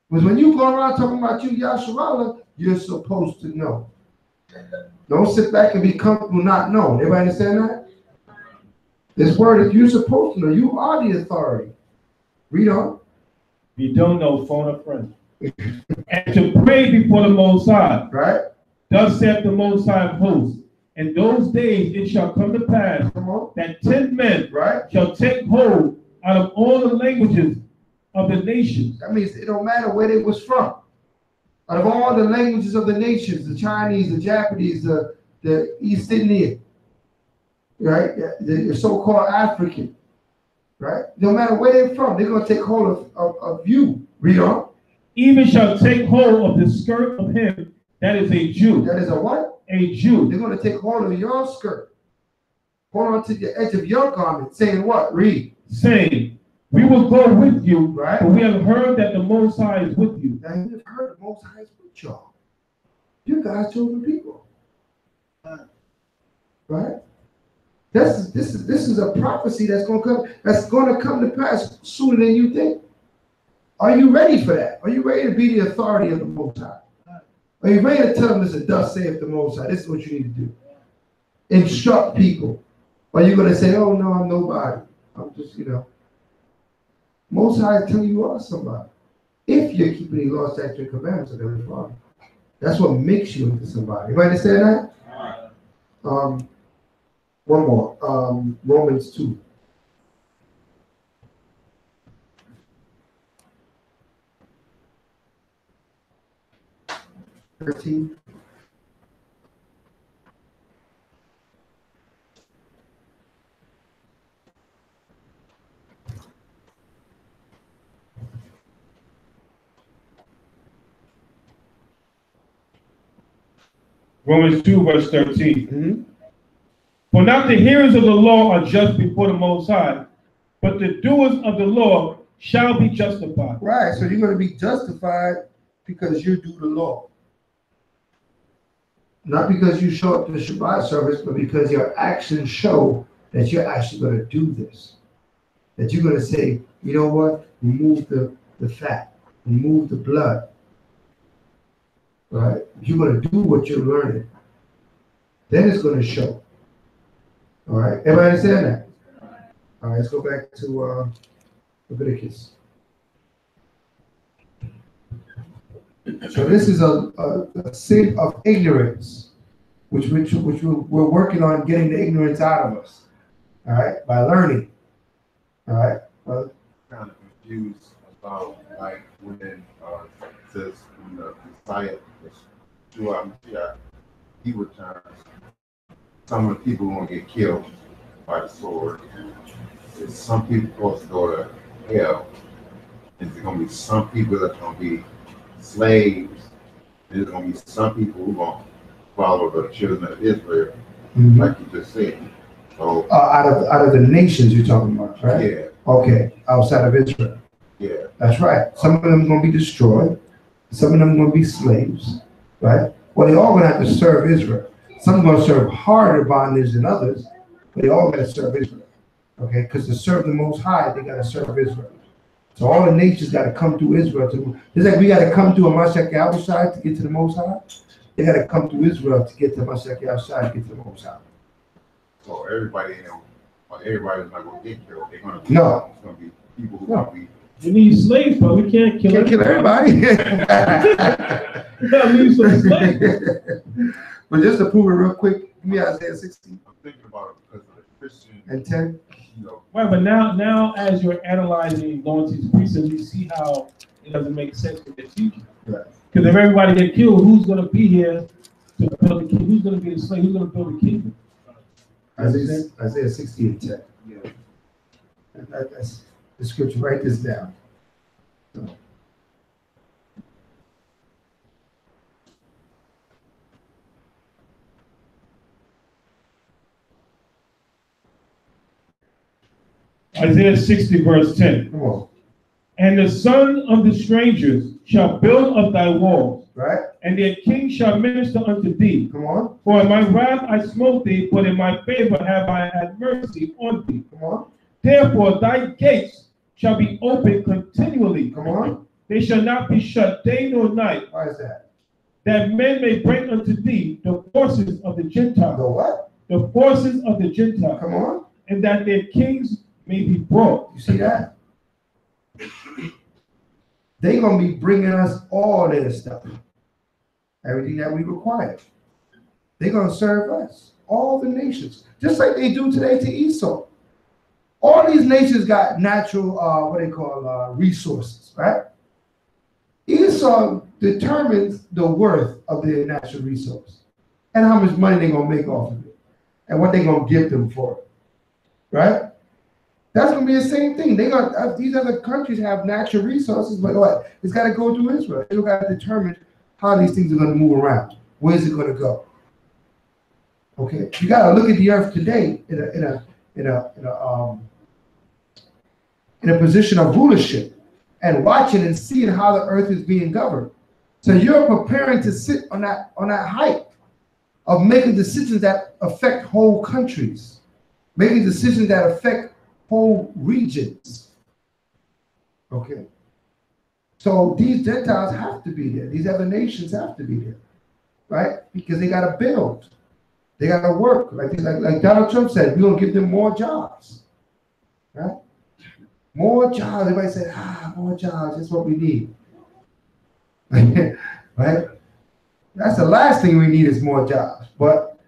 Because when you go around talking about you, Yasharallah, you're supposed to know. Don't sit back and be comfortable not knowing. Everybody understand that? This word is you're supposed to know. You are the authority. Read on. If you don't know, phone a friend. And to pray before the Most High. Right. Thus saith the Most High of hosts. In those days it shall come to pass that 10 men shall take hold out of all the languages of the nations. That means it don't matter where they was from. Out of all the languages of the nations, the Chinese, the Japanese, the East Indian, right? The so-called African, right? No matter where they're from, they're going to take hold of you. Read on. Even shall take hold of the skirt of him that is a Jew. That is a what? A Jew. They're going to take hold of your skirt. Hold on to the edge of your garment. Saying what? Read. Saying, we will go with you, right? For we have heard that the Most High is with you. Now you've heard the Most High is with y'all. You God's chosen people. Right? This is a prophecy that's going to come to pass sooner than you think. Are you ready for that? Are you ready to be the authority of the Most High? Are you ready to tell them this is thus saith the Most High? This is what you need to do. Instruct people. Or are you going to say, oh no, I'm nobody. I'm just, Most High is telling you are somebody. If you're keeping the law, statutes, and commandments of the Father. That's what makes you into somebody. You understand that? One more. Romans 2. Romans 2 verse 13. For not the hearers of the law are just before the Most High, but the doers of the law shall be justified. Right, so you're going to be justified because you do the law. Not because you show up to the Shabbat service, but because your actions show that you're actually going to do this. That you're going to say, you know what? Remove the fat, remove the blood. Right? You're going to do what you're learning. Then it's going to show. All right? Everybody understand that? All right, let's go back to Leviticus. So this is a sin of ignorance, which we're working on getting the ignorance out of us. All right, by learning. All right. Kind of confused about like when it says when the Messiah was throughout Mashiach, he returns. Some of the people are going to get killed by the sword. There's some people supposed to go to hell. And there's going to be some people that's going to be slaves. There's going to be some people who are going to follow the children of Israel, like you just said. So out of the nations you're talking about, right? Yeah. Okay, outside of Israel. Yeah. That's right. Some of them are going to be destroyed. Some of them are going to be slaves, right? Well, they all going to have to serve Israel. Some are going to serve harder bondage than others, but they all got to serve Israel, okay? Because to serve the Most High, they got to serve Israel. So all the nations got to come through Israel. Just like we got to come to a Mashiach outside to get to the Most High, they got to come through Israel to get to Mashiach outside to get to the Most High. So everybody's not going to get killed. They're going to be, No. It's going to be people who are going to be. We need slaves, but we can't kill everybody. We gotta leave some slaves. But just to prove it real quick, give me Isaiah 16 I'm thinking about it because of the Christian, and 10. you know. Right, but now as you're analyzing going to these precepts, you see how it doesn't make sense with their teaching. Right. Because if everybody get killed, who's going to be here to build the kingdom? Who's going to be the slave? Who's going to build the kingdom? Isaiah 60 and 10. Yeah. That's the scripture. Write this down. Isaiah 60 verse 10. Come on. And the son of the strangers shall build up thy walls, Right? and their king shall minister unto thee. Come on. For in my wrath I smote thee, but in my favor have I had mercy on thee. Come on. Therefore thy gates shall be open continually. Come on. They shall not be shut day nor night, Why is that? that men may bring unto thee the forces of the The Gentiles. what? The forces of the Gentiles, Come on. and that their kings may be brought. You see that? They're going to be bringing us all their stuff. Everything that we require. They're going to serve us. All the nations. Just like they do today to Esau. All these nations got natural, resources, right? Esau determines the worth of their natural resource and how much money they're going to make off of it and what they're going to give them for it, right? That's going to be the same thing. These other countries have natural resources, but what? It's got to go through Israel. They've got to determine how these things are going to move around. Where's it going to go? Okay, you got to look at the earth today in a position of rulership and watching and seeing how the earth is being governed. So you're preparing to sit on that height of making decisions that affect whole countries, making decisions that affect whole regions. Okay. So these Gentiles have to be there. These other nations have to be there, right? Because they got to build. They got to work. Like Donald Trump said, we're going to give them more jobs, right? More jobs. Everybody said, more jobs. That's what we need. Right? That's the last thing we need is more jobs. But,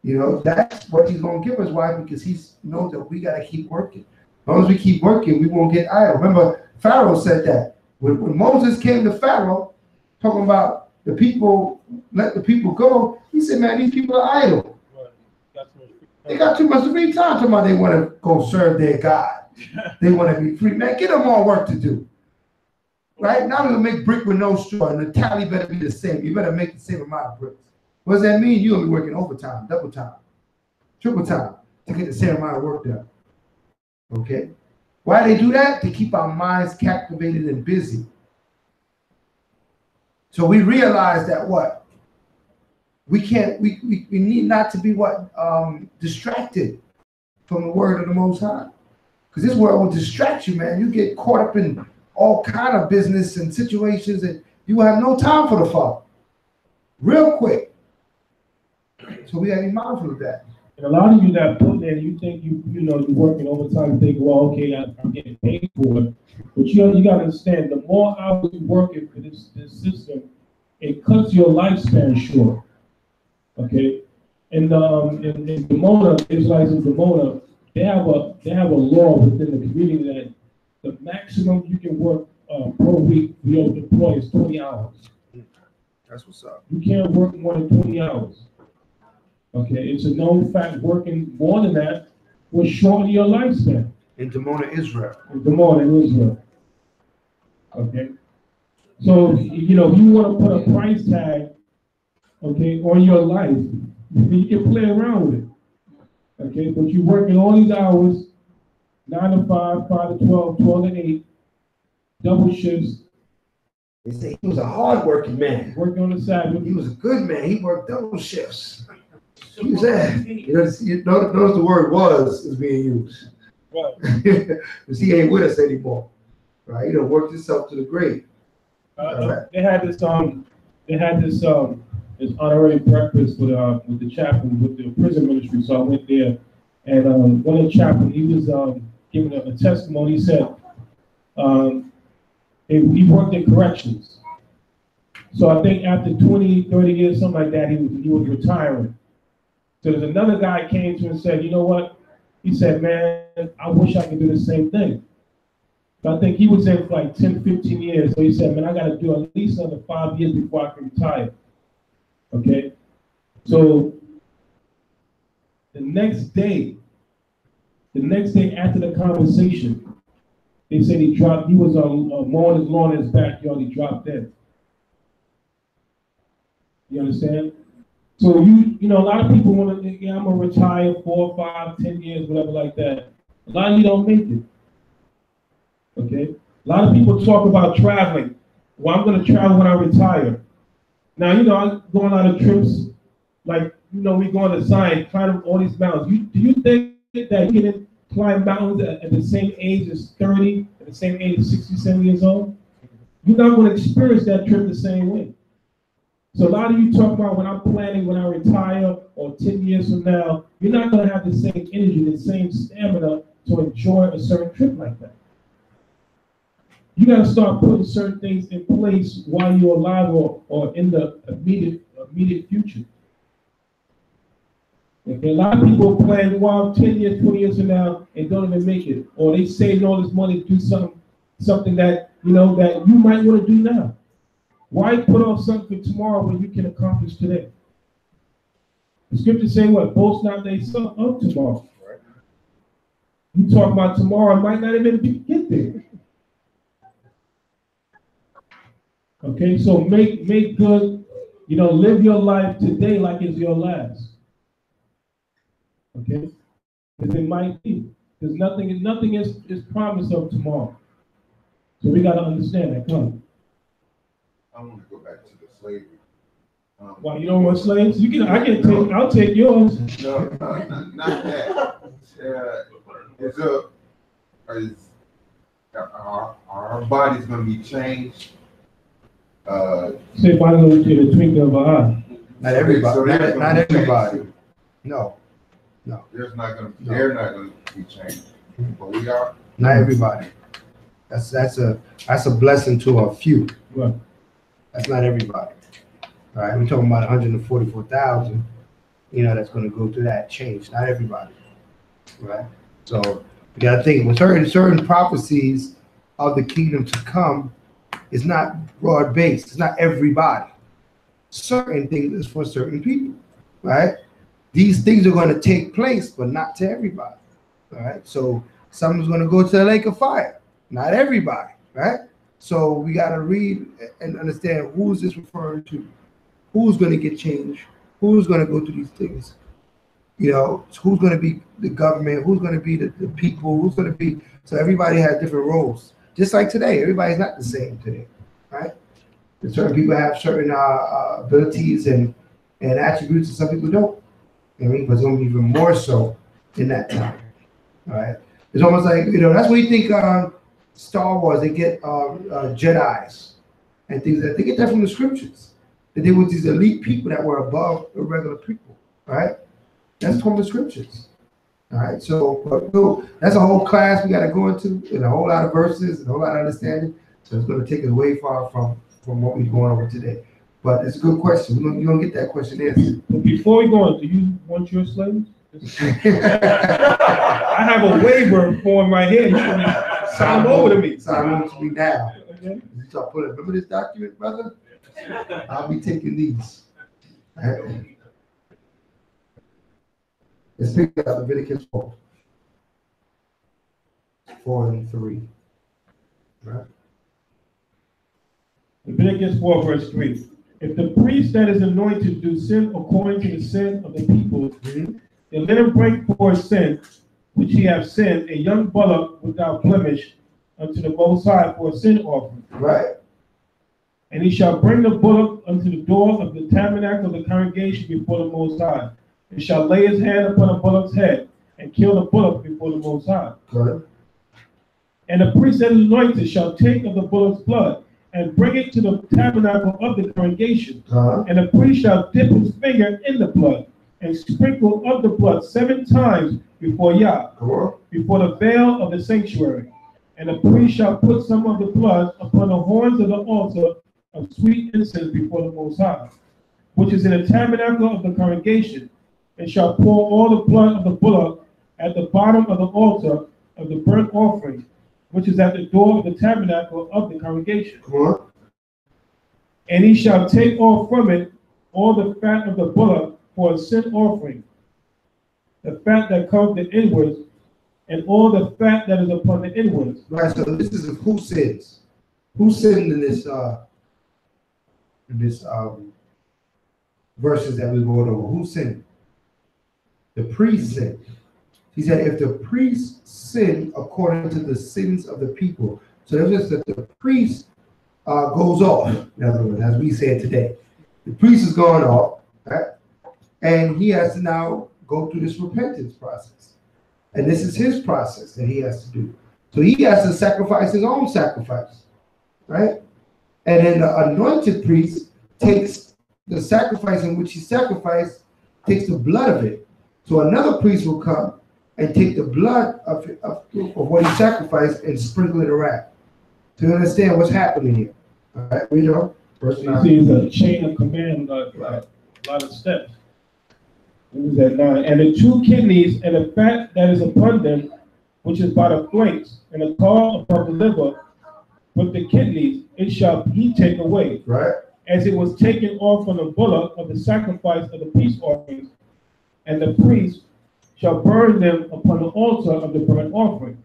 that's what he's going to give us. Why? Because he knows that we got to keep working. As long as we keep working, we won't get idle. Remember, Pharaoh said that. When Moses came to Pharaoh, talking about the people, let the people go, he said, man, these people are idle. They got too much free time. Talking about they want to go serve their God. They want to be free. Man, get them more work to do. Right? Now we're going to make brick with no straw, and the tally better be the same. You better make the same amount of bricks. What does that mean? You're going to be working overtime, double time, triple time to get the same amount of work done. Okay? Why they do that? To keep our minds captivated and busy. So we realize that what? We need not to be distracted from the word of the Most High. Because this world will distract you, man. You get caught up in all kind of business and situations that you will have no time for the Father. Real quick. So we gotta be mindful of that. And a lot of you that put there, you think you're working overtime, you think, well, okay, I'm getting paid for it. But you gotta understand, the more hours you working for this system, it cuts your lifespan short. Okay? And in Demona, Israelites in Demona, they have a law within the community that the maximum you can work per week for your employee is 20 hours. That's what's up. You can't work more than 20 hours. Okay, it's a known fact working more than that will shorten your lifespan. In Demona, Israel. In Demona, Israel. Okay. So, if you want to put a price tag, okay, on your life, you can play around with it. Okay, but you're working all these hours, 9 to 5, 5 to 12, 12 to 8, double shifts. They say he was a hard-working man. Working on the Sabbath. He was a good man. He worked double shifts. He was that. Notice the word "was" is being used. Right. Because he ain't with us anymore. Right? He done worked himself to the grave. Right. They had this honorary breakfast with the chaplain with the prison ministry. So I went there, and one of the chaplain, he was giving a testimony. He said he worked in corrections. So I think after 20, 30 years, something like that, he was retiring. So there's another guy came to him and said, you know what? He said, man, I wish I could do the same thing. But I think he was in for like 10, 15 years. So he said, man, I got to do at least another 5 years before I can retire. Okay? So the next day after the conversation, they said he was mowing his lawn in his backyard, he dropped dead. You understand? So a lot of people want to think, yeah, I'm gonna retire 4, 5, 10 years, whatever like that. A lot of you don't make it. Okay? A lot of people talk about traveling. Well, I'm gonna travel when I retire. Now, I go on a lot of trips, like, we go on to Zion, climb all these mountains. Do you think that you can climb mountains at the same age as 30, at the same age as 67 years old? You're not going to experience that trip the same way. So a lot of you talk about when I'm planning, when I retire, or 10 years from now, you're not going to have the same energy, the same stamina to enjoy a certain trip like that. You got to start putting certain things in place while you're alive or in the immediate future. Okay, a lot of people plan, 10 years, 20 years from now, and don't even make it. Or they save all this money to do something that, that you might want to do now. Why put off something for tomorrow when you can accomplish today? The scriptures say what? Boast not thyself of tomorrow. Right. You talk about tomorrow, might not even get there. Okay, so make good, live your life today like it's your last. Okay? Because it might be. Because nothing is promised of tomorrow. So we got to understand that. Come on. I want to go back to the slavery. Why, you don't want slaves? I'll take yours. No, not that. Are our bodies going to be changed? Say, if I go to the twinkle of an eye. Not everybody. So not everybody. No. They're not going to be changed. But we are. Not everybody. That's a blessing to a few. Right. That's not everybody. All right, we're talking about 144,000. That's going to go through that change. Not everybody. Right. So you got to think with certain prophecies of the kingdom to come. It's not broad based. It's not everybody. Certain things is for certain people. Right. These things are going to take place, but not to everybody. All right. So someone's going to go to the lake of fire. Not everybody. Right. So we got to read and understand who's this referring to, who's going to get changed, who's going to go through these things. Who's going to be the government, who's going to be the people, who's going to be So everybody has different roles. Just like today, everybody's not the same today, right? And certain people have certain abilities and attributes, and some people don't. I mean, but it's going to be even more so in that time. All right. It's almost like, that's what you think Star Wars, they get Jedis and things like that. They get that from the scriptures. That they were these elite people that were above the regular people. All right. That's from the scriptures. All right. So that's a whole class we got to go into, and a whole lot of verses and a whole lot of understanding. So it's going to take us way far from what we're going over today. But it's a good question. You're going to get that question answered. But before we go on, do you want your slaves? I have a waiver form right here. You can sign over to me. Sign over to me now. Okay. You start putting, remember this document, brother? I'll be taking these. Right. Let's pick up Leviticus 4:3. Right. Leviticus 4, verse 3. If the priest that is anointed do sin according to the sin of the people, then let him bring for his sin, which he have sinned, a young bullock without blemish unto the Most High for a sin offering. Right. And he shall bring the bullock unto the door of the tabernacle of the congregation before the Most High, and shall lay his hand upon the bullock's head, and kill the bullock before the Most High. Right. And the priest that is anointed shall take of the bullock's blood, and bring it to the tabernacle of the congregation. And the priest shall dip his finger in the blood, and sprinkle of the blood 7 times before Yah, before the veil of the sanctuary. And the priest shall put some of the blood upon the horns of the altar of sweet incense before the Most High, which is in the tabernacle of the congregation, and shall pour all the blood of the bullock at the bottom of the altar of the burnt offering, which is at the door of the tabernacle of the congregation. And he shall take off from it all the fat of the bullock for a sin offering, the fat that covers the inwards, and all the fat that is upon the inwards. Right, so this is who sins. Who sinned in this verses that we wrote over? Who sinned? The priest sinned. He said, if the priest sin according to the sins of the people. So that's just that the priest goes off, in other words, as we say it today. The priest is going off, right? And he has to now go through this repentance process. And this is his process that he has to do. So he has to sacrifice his own sacrifice, right? And then the anointed priest takes the sacrifice in which he sacrificed, takes the blood of it. So another priest will come and take the blood of what he sacrificed and sprinkle it around. So you understand what's happening here. All right, read on. You see, it's a chain of command, a lot of steps. It was at 9. And the 2 kidneys and the fat that is upon them, which is by the flanks, and the caul upon the liver, with the kidneys, it shall he take away. Right. As it was taken off from the bullock of the sacrifice of the peace offerings, and the priest shall burn them upon the altar of the burnt offering.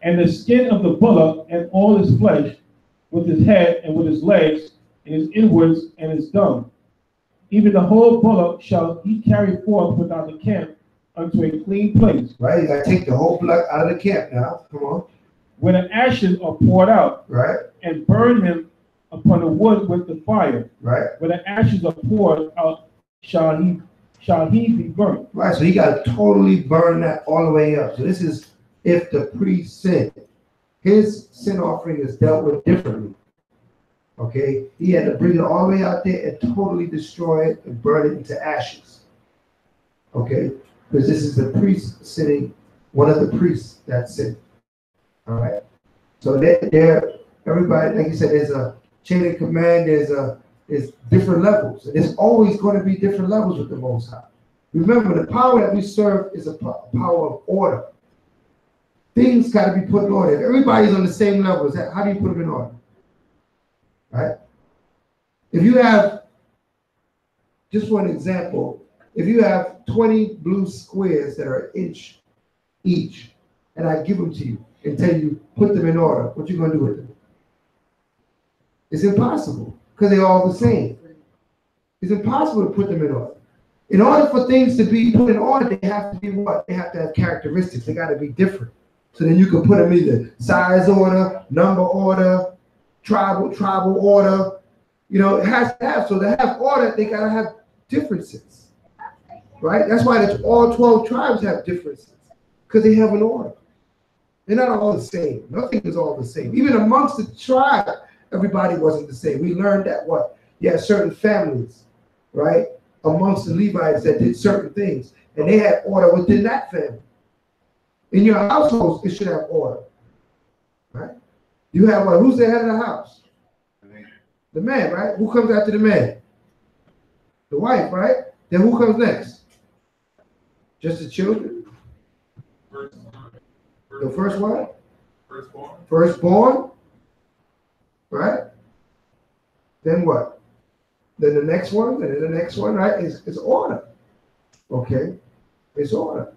And the skin of the bullock and all his flesh, with his head and with his legs, and his inwards and his dung. Even the whole bullock shall he carry forth without the camp unto a clean place. Right, you gotta take the whole blood out of the camp now. Come on. Where the ashes are poured out. Right. And burn him upon the wood with the fire. Right. Where the ashes are poured out, shall he be burnt. Right, so he got to totally burn that all the way up. So this is if the priest sinned. His sin offering is dealt with differently. Okay, he had to bring it all the way out there and totally destroy it and burn it into ashes. Okay, because this is the priest sinning, one of the priests that sinned. All right, so there, everybody, like you said, there's a chain of command. There's different levels, and there's always going to be different levels with the Most High. Remember, the power that we serve is a power of order. Things got to be put in order. If everybody's on the same level, how do you put them in order? Right? If you have, just for an example, if you have 20 blue squares that are an inch each, and I give them to you and tell you, put them in order, what you going to do with them? It's impossible, because they're all the same. It's impossible to put them in order. In order for things to be put in order, they have to be what? They have to have characteristics. They got to be different. So then you can put them either size order, number order, tribal order. You know, it has to have, so to have order, they gotta have differences. Right? That's why all 12 tribes have differences. Because they have an order. They're not all the same. Nothing is all the same. Even amongst the tribe, everybody wasn't the same. We learned that you had certain families, right, amongst the Levites that did certain things, and they had order within that family. In your households, it should have order, right? You have who's the head of the house? The man, right? Who comes after the man? The wife, right? Then who comes next? Just the children? The first what? Firstborn, right? Then what? Then the next one, and then the next one, right? It's order. Okay? It's order.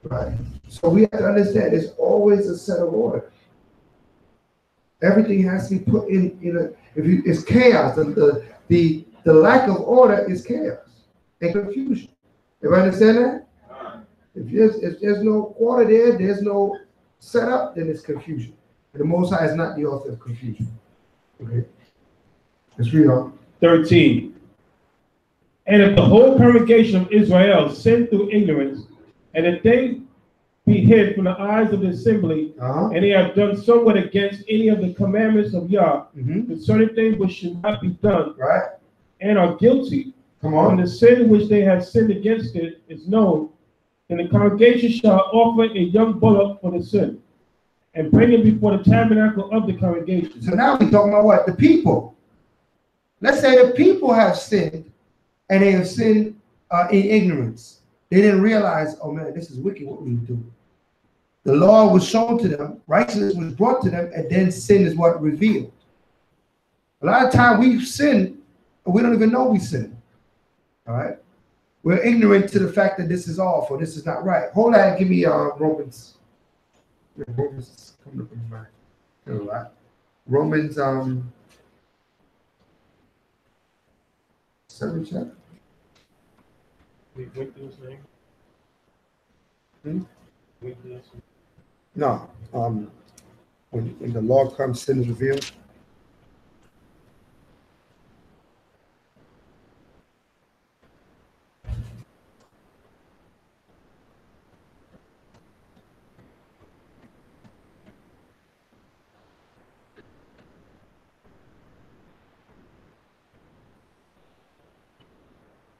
Right? So we have to understand there's always a set of order. Everything has to be put in it's chaos. The lack of order is chaos and confusion. Everybody understand that? If there's no order there, there's no setup, then it's confusion. And the Most High is not the author of confusion. Okay? Let's read on. 13. And if the whole congregation of Israel sin through ignorance, and if they be hid from the eyes of the assembly, and they have done somewhat against any of the commandments of Yah, concerning things which should not be done, right, and are guilty, when the sin which they have sinned against it is known, then the congregation shall offer a young bullock for the sin, and bring it before the tabernacle of the congregation. So now we're talking about what? The people. Let's say the people have sinned, and they have sinned in ignorance. They didn't realize, oh man, this is wicked what we do. The law was shown to them, righteousness was brought to them, and then sin is what revealed. A lot of time we've sinned, and we don't even know we sinned. All right? We're ignorant to the fact that this is off or this is not right. Hold on, and give me Romans. Romans is coming up in my mind. Romans 7 chapter. No. When the law comes, sin is revealed.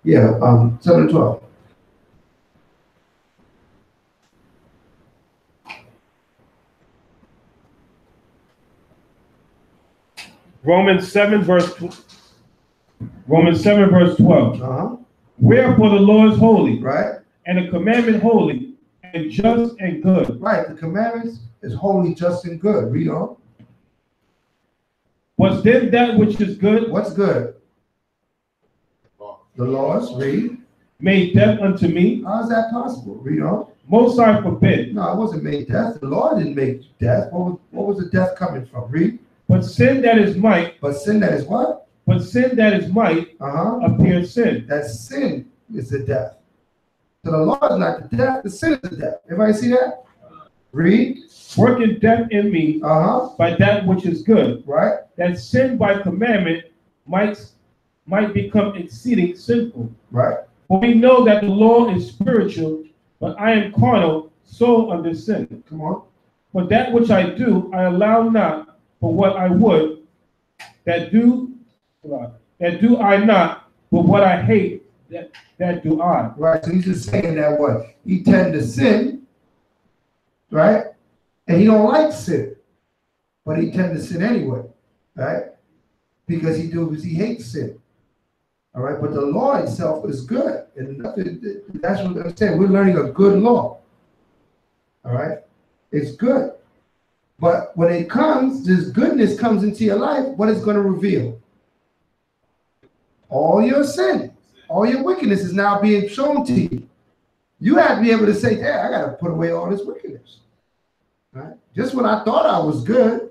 Yeah, 7 and 12. Romans 7 verse 12. Wherefore the law is holy, right, and the commandment holy, and just and good. Right, the commandments is holy, just and good. Read on. Was then that which is good? What's good? The laws, read. Made death unto me. How is that possible? Read on. Most I forbid. No, it wasn't made death. The law didn't make death. What was the death coming from? Read. But sin that is might. But sin that is what? But sin that is might appears sin. That sin is the death. So the law is not the death. The sin is the death. Everybody see that? Read. Working death in me by that which is good. Right. That sin by commandment might become exceeding sinful. Right. For we know that the law is spiritual, but I am carnal, sold under sin. Come on. For that which I do, I allow not for what I would, that do I not, but what I hate, that do I. Right. So he's just saying that what? He tend to sin, right? And he don't like sin, but he tend to sin anyway, right? Because he hates sin. All right, but the law itself is good, and that's what I'm saying. We're learning a good law. All right, it's good, but when it comes, this goodness comes into your life. What is going to reveal? All your sin, all your wickedness is now being shown to you. You have to be able to say, "Yeah, I got to put away all this wickedness." Right? Just when I thought I was good,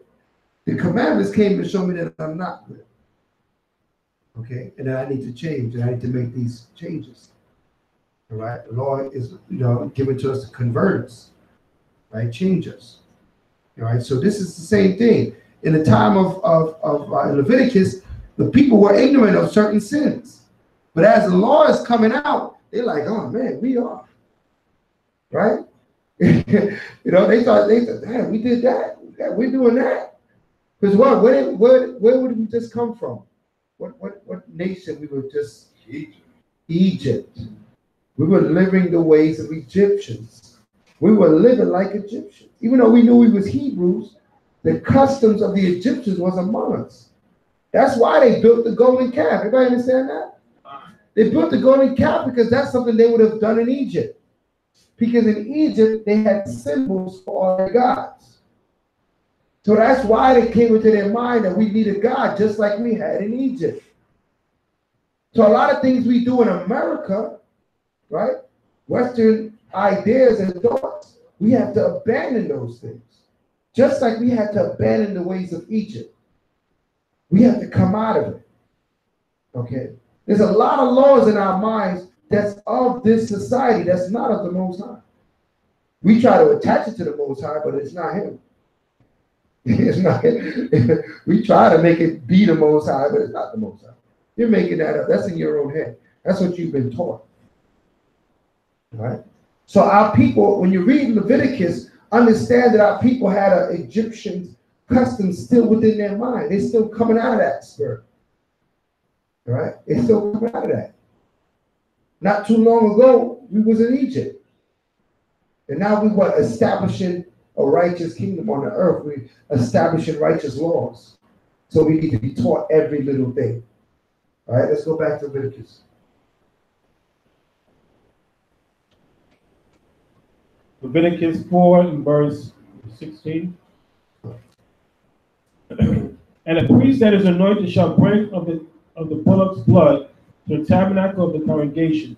the commandments came to show me that I'm not good. Okay, and then I need to change, and I need to make these changes. All right, the law is, given to us to convert us. right? Change us. All right. So this is the same thing. In the time of Leviticus, the people were ignorant of certain sins. But as the law is coming out, they're like, oh man, we are. Right? You know, they thought, damn, we did that. We're doing that. Because what? Where would we just come from? What nation we were just? Egypt. We were living the ways of Egyptians. We were living like Egyptians. Even though we knew we was Hebrews, the customs of the Egyptians was among us. That's why they built the golden calf. Everybody understand that? They built the golden calf because that's something they would have done in Egypt. Because in Egypt, they had symbols for all their gods. So that's why they came into their mind that we need a God just like we had in Egypt. So a lot of things we do in America, right? Western ideas and thoughts, we have to abandon those things. Just like we had to abandon the ways of Egypt. We have to come out of it. Okay? There's a lot of laws in our minds that's of this society, that's not of the Most High. We try to attach it to the Most High, but it's not him. It's not him. We try to make it be the Most High, but it's not the Most High. You're making that up. That's in your own head. That's what you've been taught. All right? So our people, when you read Leviticus, understand that our people had an Egyptian custom still within their mind. They're still coming out of that spirit. All right? They're still coming out of that. Not too long ago, we was in Egypt. And now we were establishing a righteous kingdom on the earth. We establishing righteous laws. So we need to be taught every little thing. All right, let's go back to Leviticus. Leviticus 4 and verse 16. And a priest that is anointed shall bring of the bullock's blood to the tabernacle of the congregation.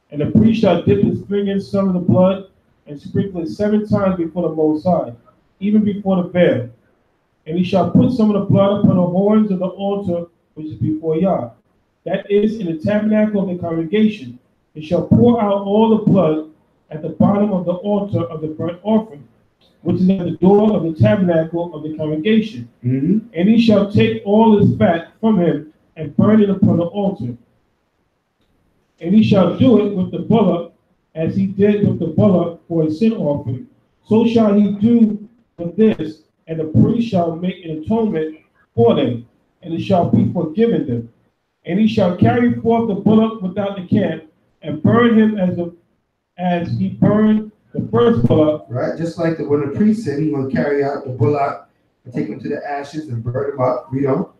And the priest shall dip his finger in some of the blood and sprinkle it 7 times before the Most High, even before the veil. And he shall put some of the blood upon the horns of the altar which is before Yah. That is in the tabernacle of the congregation. He shall pour out all the blood at the bottom of the altar of the burnt offering, which is at the door of the tabernacle of the congregation. Mm-hmm. And he shall take all his fat from him and burn it upon the altar. And he shall do it with the bullock as he did with the bullock for a sin offering. So shall he do with this, and the priest shall make an atonement for them, and it shall be forgiven them. And he shall carry forth the bullock without the camp, and burn him as he burned the first bullock. Right, just like when the priest said he will carry out the bullock and take him to the ashes and burn him up. You know,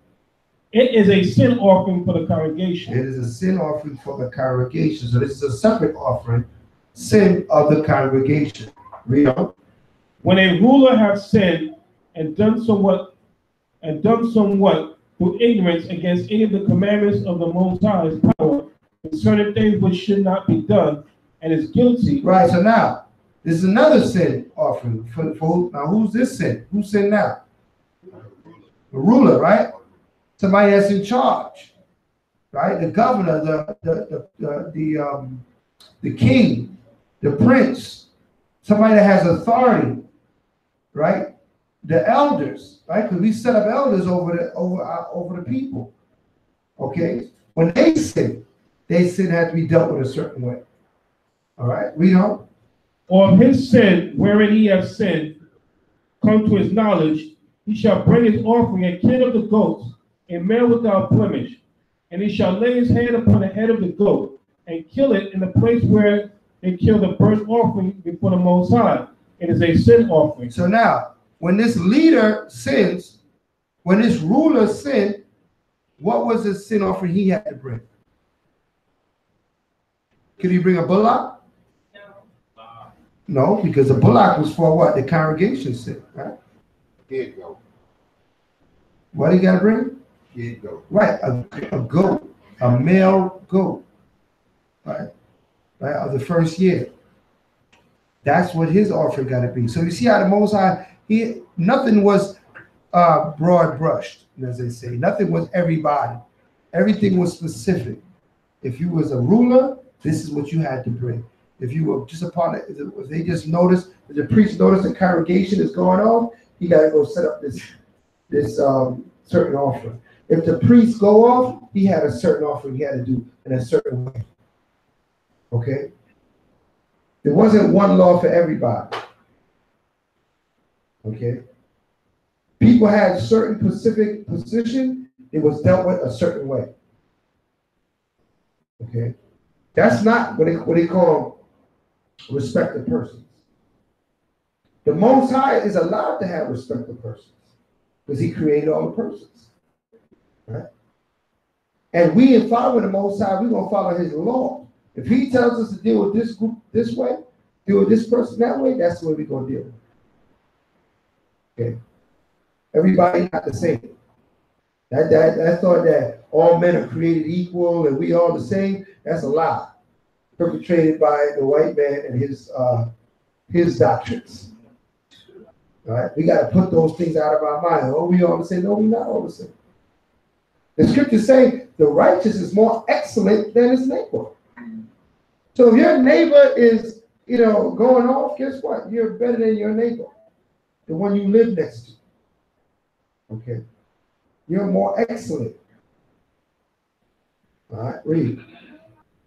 it is a sin offering for the congregation. It is a sin offering for the congregation. So this is a separate offering, sin of the congregation. Read on. When a ruler has sinned and done somewhat through ignorance against any of the commandments of the Most High's power concerning things which should not be done, and is guilty. Right. So now this is another sin offering for now. Who's this sin? Who's sin now? The ruler, right? Somebody that's in charge, right? The governor, the king, the prince, somebody that has authority, right? The elders, right? Because we set up elders over the people. Okay, when they sin has to be dealt with a certain way. All right, read on. Or of his sin wherein he has sinned, come to his knowledge, he shall bring his offering a kid of the goats, a male without blemish, and he shall lay his hand upon the head of the goat and kill it in the place where they kill the burnt offering before the Most High. It is a sin offering. So now, when this leader sins, when this ruler sinned, what was the sin offering he had to bring? Could he bring a bullock? No, because the bullock was for what? The congregation sin, right? Kid goat. What he got to bring? Kid goat. Right, a goat, a male goat, right, of the first year. That's what his offering got to be. So you see how the Most High, nothing was broad brushed, as they say. Nothing was everybody. Everything was specific. If you was a ruler, this is what you had to bring. If you were just a part of, if they just notice, if the priest noticed the congregation is going off, he got to go set up this certain offering. If the priest go off, he had a certain offering he had to do in a certain way. Okay? There wasn't one law for everybody. Okay? People had a certain specific position, it was dealt with a certain way. Okay? That's not what they call respect of persons. The Most High is allowed to have respect of persons because he created all the persons. Right? And we, in following the Most High, we're going to follow his law. If he tells us to deal with this group this way, deal with this person that way, that's the way we're going to deal with it. Okay? Everybody not the same. That thought that all men are created equal and we all the same, that's a lie. Perpetrated by the white man and his doctrines. All right? We got to put those things out of our mind. Oh, we all the same. No, we're not all the same. The scriptures say the righteous is more excellent than his neighbor. So if your neighbor is, going off, guess what? You're better than your neighbor, the one you live next to. Okay? You're more excellent. All right, read.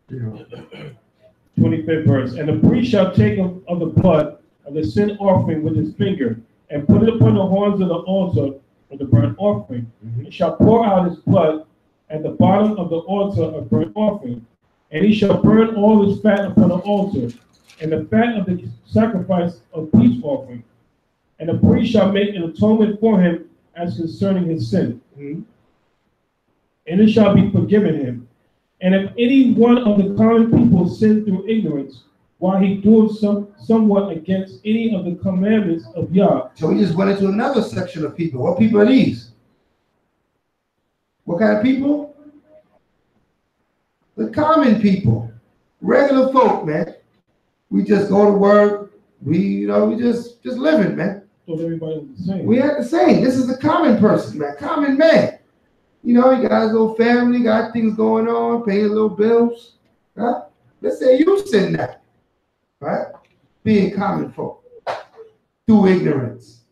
25th verse. And the priest shall take of the blood of the sin offering with his finger and put it upon the horns of the altar of the burnt offering. He shall pour out his blood at the bottom of the altar of burnt offering. And he shall burn all his fat upon the altar, and the fat of the sacrifice of peace offering. And the priest shall make an atonement for him as concerning his sin. And it shall be forgiven him. And if any one of the common people sin through ignorance, while he doeth somewhat against any of the commandments of Yah. So we just went into another section of people. What people are these? What kind of people? The common people. Regular folk, man. We just go to work. We just living, man. So everybody was the same. We are the same. This is the common person, man. Common man. He got his little family, got things going on, paying little bills. Huh? Let's say you sin now. Right? Being common folk. Through ignorance.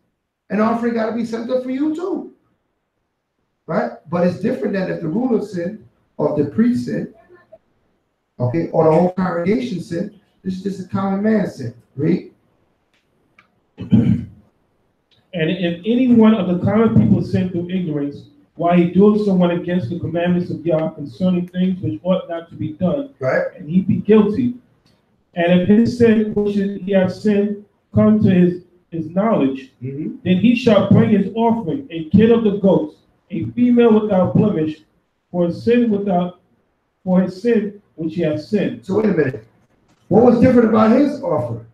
An offering got to be sent up for you too. Right? But it's different than if the ruler sinned, or if the priest sinned, okay, or the whole congregation sinned. This is just a common man sin. Read. And if any one of the common people sin through ignorance, while he doeth someone against the commandments of Yah concerning things which ought not to be done, right, and he be guilty, and if his sin which he has sinned come to his knowledge, then he shall bring his offering, a kid of the goats, a female without blemish, for his sin which he has sinned. So wait a minute. What was different about his offering?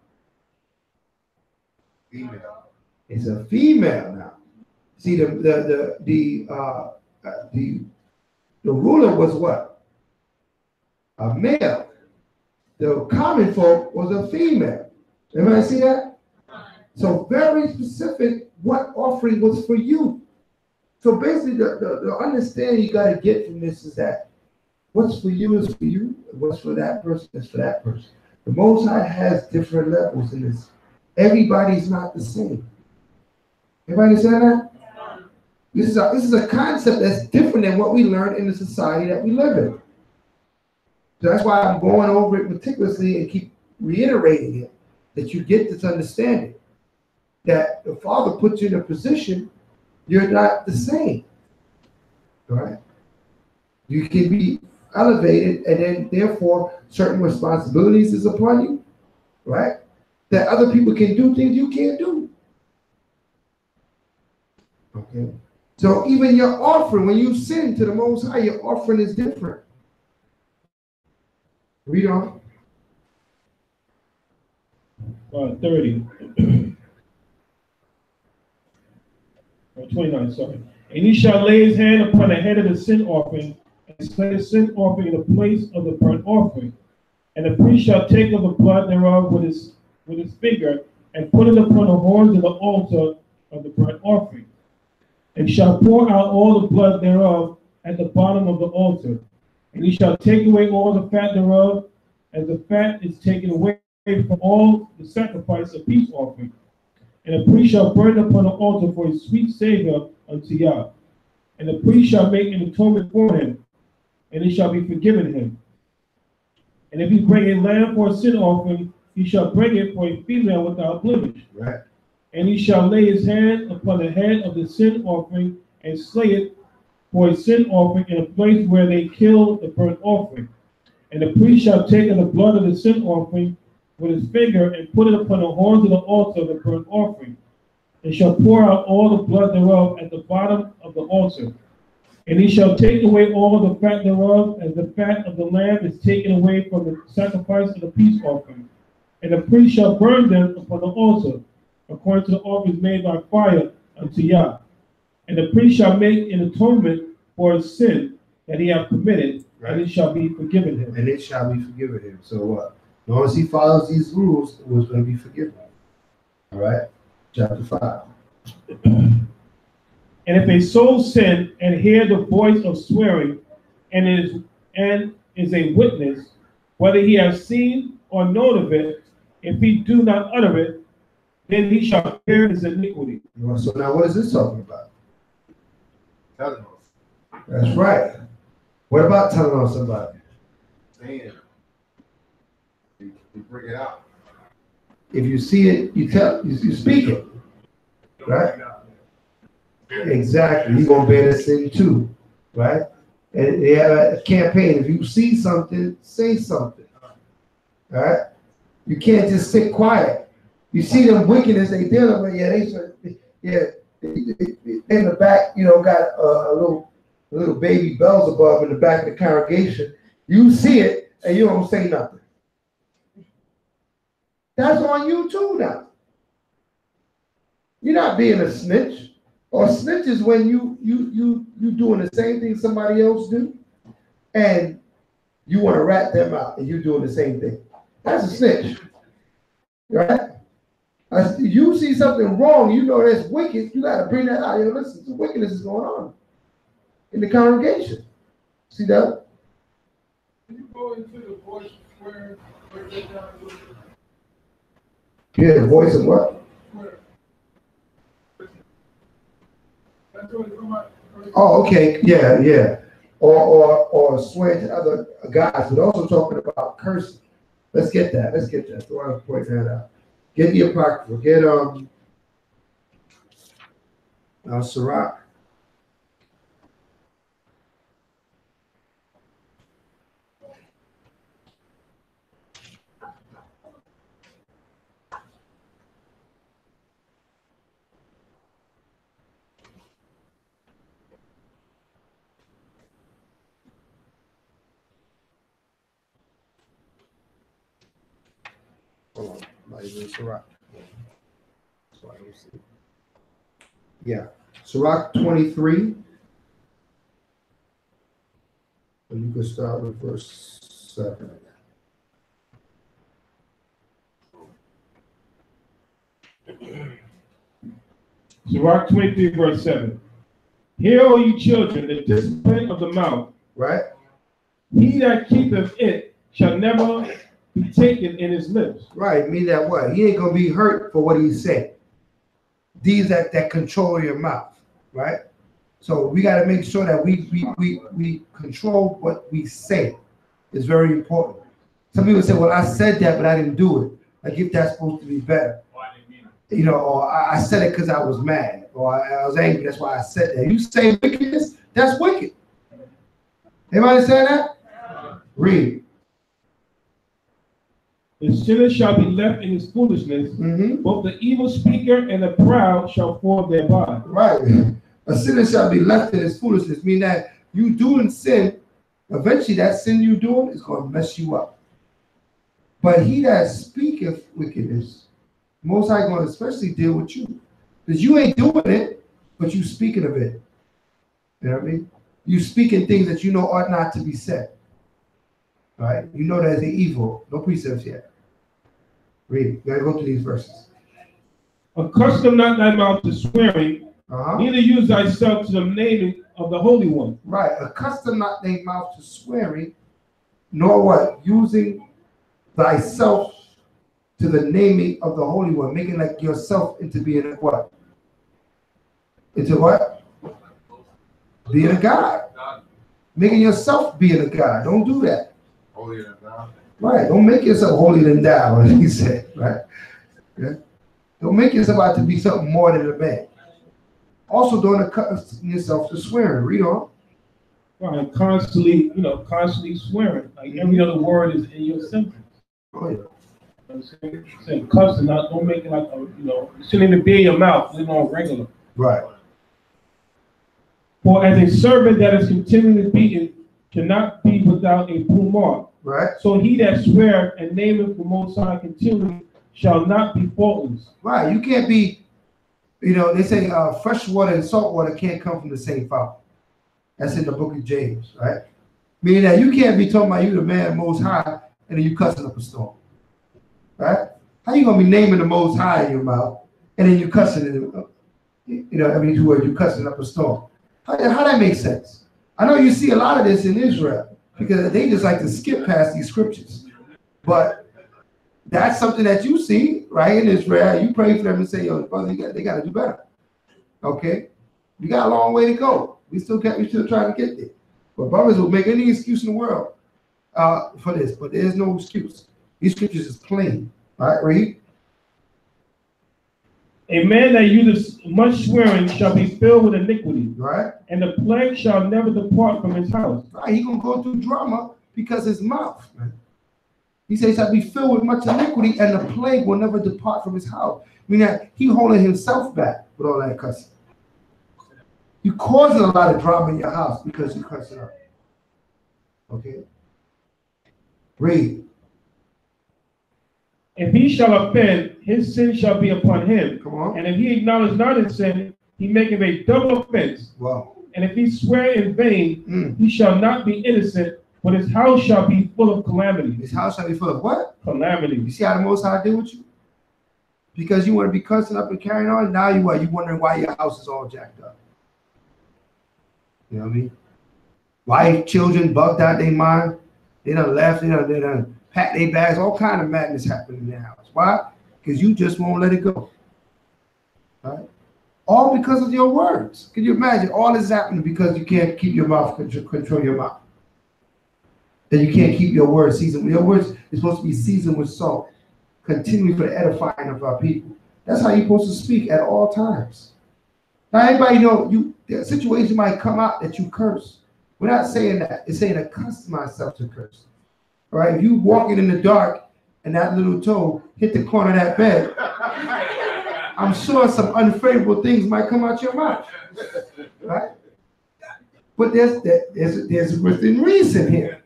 Female. It's a female now. See, the ruler was what? A male. The common folk was a female. Everybody see that? So very specific what offering was for you. So basically the understanding you got to get from this is that what's for you is for you, and what's for that person is for that person. The Most High has different levels in this. Everybody's not the same. Everybody understand that? This is a concept that's different than what we learn in the society that we live in. So that's why I'm going over it meticulously and keep reiterating it, that you get this understanding. That the Father puts you in a position, you're not the same. All right? You can be elevated, and then therefore certain responsibilities is upon you, right? That other people can do things you can't do. Okay? So even your offering, when you sin to the Most High, your offering is different. Read on. 30. 29, sorry. And he shall lay his hand upon the head of the sin offering, and slay the sin offering in the place of the burnt offering. And the priest shall take of the blood thereof with his finger, and put it upon the horns of the altar of the burnt offering. And shall pour out all the blood thereof at the bottom of the altar. And he shall take away all the fat thereof, as the fat is taken away from all the sacrifice of peace offering. And the priest shall burn upon the altar for a sweet savor unto Yah. And the priest shall make an atonement for him, and it shall be forgiven him. And if he bring a lamb for a sin offering, he shall bring it for a female without blemish. Right. And he shall lay his hand upon the head of the sin offering and slay it for a sin offering in a place where they kill the burnt offering. And the priest shall take of the blood of the sin offering with his finger and put it upon the horns of the altar of the burnt offering, and shall pour out all the blood thereof at the bottom of the altar. And he shall take away all the fat thereof, as the fat of the lamb is taken away from the sacrifice of the peace offering. And the priest shall burn them upon the altar, according to the offerings made by fire unto Yah. And the priest shall make an atonement for his sin that he hath committed, and it shall be forgiven him. And it shall be forgiven him. So what? As long as he follows these rules, it was going to be forgiven. All right? Chapter 5. And if a soul sin and hear the voice of swearing, and is a witness, whether he have seen or known of it, if he do not utter it, then he shall bear his iniquity. So now what is this talking about? Telling us. That's right. What about telling on somebody? Saying. You bring it out. If you see it, you tell, you speak it. Right? Exactly. You're going to bear the sin too. Right? And they have a campaign. If you see something, say something. All right? You can't just sit quiet. You see them wickedness they dealing with. In the back, you know, got a little baby Beelzebub in the back of the congregation. You see it and you don't say nothing. That's on you too now. You're not being a snitch. Or snitch is when you doing the same thing somebody else do, and you want to rat them out, and you doing the same thing. That's a snitch, right? You see something wrong, you know that's wicked. You got to bring that out. You know, listen, some wickedness is going on in the congregation. See that? Can you go into the voice where they down? Yeah, the voice of what? Oh, okay, yeah. Or swear to other gods, but also talking about cursing. Let's get that. So I was pointing that out. Get the apocryphal. Get Sirach. Hold on, not even Sirach. So I don't see. Yeah, Sirach 23. And you can start with verse 7. Sirach 23, verse 7. Hear, O ye children, the discipline of the mouth. Right? He that keepeth it shall never be taken in his lips. Right, mean that what? He ain't gonna be hurt for what he said. These that control your mouth, right? So we got to make sure that we control what we say. It's very important. Some people say, well, I said that, but I didn't do it. Like if that's supposed to be better. You know, or I said it because I was mad, or I was angry, that's why I said that. You say wickedness, that's wicked. Anybody say that? Read. The sinner shall be left in his foolishness. Both the evil speaker and the proud shall fall thereby. Right. A sinner shall be left in his foolishness, meaning that you doing sin, eventually that sin you doing is going to mess you up. But he that speaketh wickedness, Most High going to especially deal with you. Because you ain't doing it, but you speaking of it. You know what I mean? You speaking things that you know ought not to be said. All right? You know that is evil. No precepts yet. Read. You got to go through these verses. Accustom not thy mouth to swearing, neither use thyself to the naming of the Holy One. Right. Accustom not thy mouth to swearing, nor what? Using thyself to the naming of the Holy One, making like yourself into being a what? Into what? Being a God. Making yourself being a God. Don't do that. Holier than thou. Right. Don't make yourself holier than thou, as he said. Right. Okay? Don't make yourself out to be something more than a man. Also, don't accustom yourself to swearing. Read on. Right. Constantly, constantly swearing. Like every other word is in your sentence. Oh, yeah. I'm saying cussing, don't make it like it shouldn't even be in your mouth, live on regular. Right. For as a servant that is continually beaten cannot be without a full mark. Right. So he that swear and nameth the Most High continually shall not be faultless. Right. You can't be, they say fresh water and salt water can't come from the same fountain. That's in the book of James, right? Meaning that you can't be talking about you the man Most High and then you cussing up a storm. Right? How you gonna be naming the Most High in your mouth and then you cussing it? Every 2 words you cussing up a storm. How that make sense? I know you see a lot of this in Israel because they just like to skip past these scriptures. But that's something that you see right in Israel. You pray for them and say, "Yo, brother, they got to do better." Okay, we got a long way to go. We still trying to get there. But brothers will make any excuse in the world for this, but there's no excuse. These scriptures is plain. All right, read. A man that uses much swearing shall be filled with iniquity, Right. and the plague shall never depart from his house. Right. He gonna go through drama because his mouth. Man. He says shall be filled with much iniquity, and the plague will never depart from his house. Meaning that he holding himself back with all that cussing. You causing a lot of drama in your house because you cussing up. Okay. Read. If he shall offend, his sin shall be upon him. Come on. And if he acknowledge not his sin, he maketh a double offense. Wow. And if he swear in vain, he shall not be innocent, but his house shall be full of calamity. His house shall be full of what? Calamity. You see how the Most High deal with you? Because you want to be cussing up and carrying on. Now you are. You wondering why your house is all jacked up. You know what I mean? Why children bugged out their mind? They done left. They done packed their bags. All kind of madness happening in their house. Why? Because you just won't let it go. Right? All because of your words. Can you imagine? All this is happening because you can't keep your mouth, control your mouth. And you can't keep your words seasoned. Your words is supposed to be seasoned with salt, continually for the edifying of our people. That's how you're supposed to speak at all times. Now, everybody know the situation might come out that you curse. We're not saying that. It's saying accustom myself to curse. All right? If you walking in the dark and that little toe hit the corner of that bed, I'm sure some unfavorable things might come out your mouth. Right? But there's within reason here.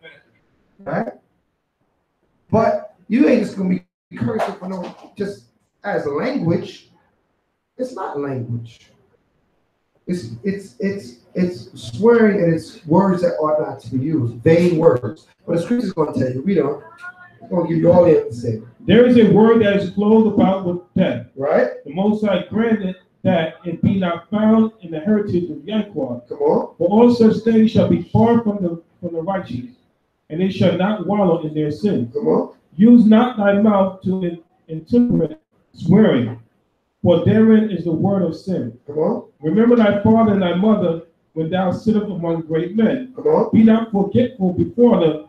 Right? But you ain't just gonna be cursing for no just as a language. It's not language. It's swearing and it's words that ought not to be used, vain words. But the scripture's gonna tell you, read on. It's gonna give you all the say. There is a word that is clothed about with death. Right? The Most High granted that it be not found in the heritage of Yaquan. Come on. For all such things shall be far from the righteous, and they shall not wallow in their sin. Come on. Use not thy mouth to intemperate swearing, for therein is the word of sin. Come on. Remember thy father and thy mother when thou sittest among great men. Come on. Be not forgetful before them,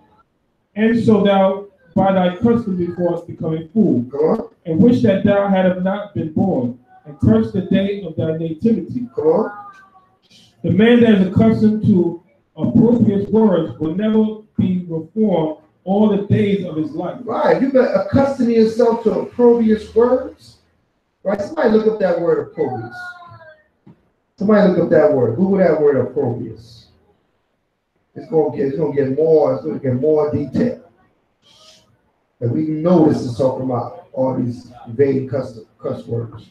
and so thou by thy custom before us become a fool. Come on. And wish that thou hadst not been born, and curse the day of thy nativity. Come on. The man that is accustomed to appropriate words will never be reformed all the days of his life. Right. You better accustom yourself to opprobrious words. Right? Somebody look up that word opprobrious. Somebody look up that word. Google that word opprobrious. It's gonna get more detail. And we know this is talking about all these vain cuss words.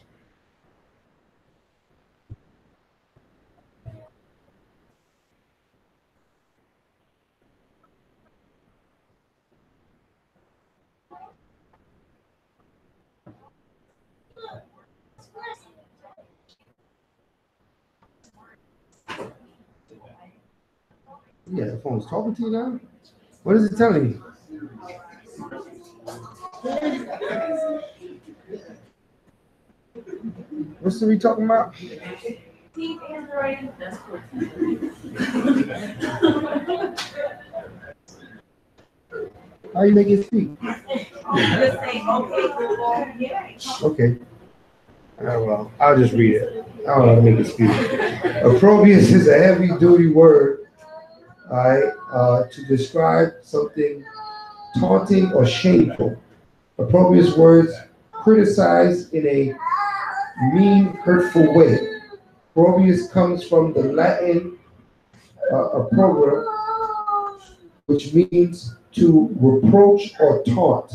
Yeah, the phone's talking to you now? What is it telling you? What's we talking about? Team Android. That's cool. How you make it speak? Just say, okay, Google. Yeah. Okay. Well, I'll just read it. I don't know how to make it speak. Opprobrious is a heavy-duty word, all right, to describe something taunting or shameful. Opprobrious words criticized in a mean, hurtful way. Opprobrious comes from the Latin opprobrium, which means to reproach or taunt.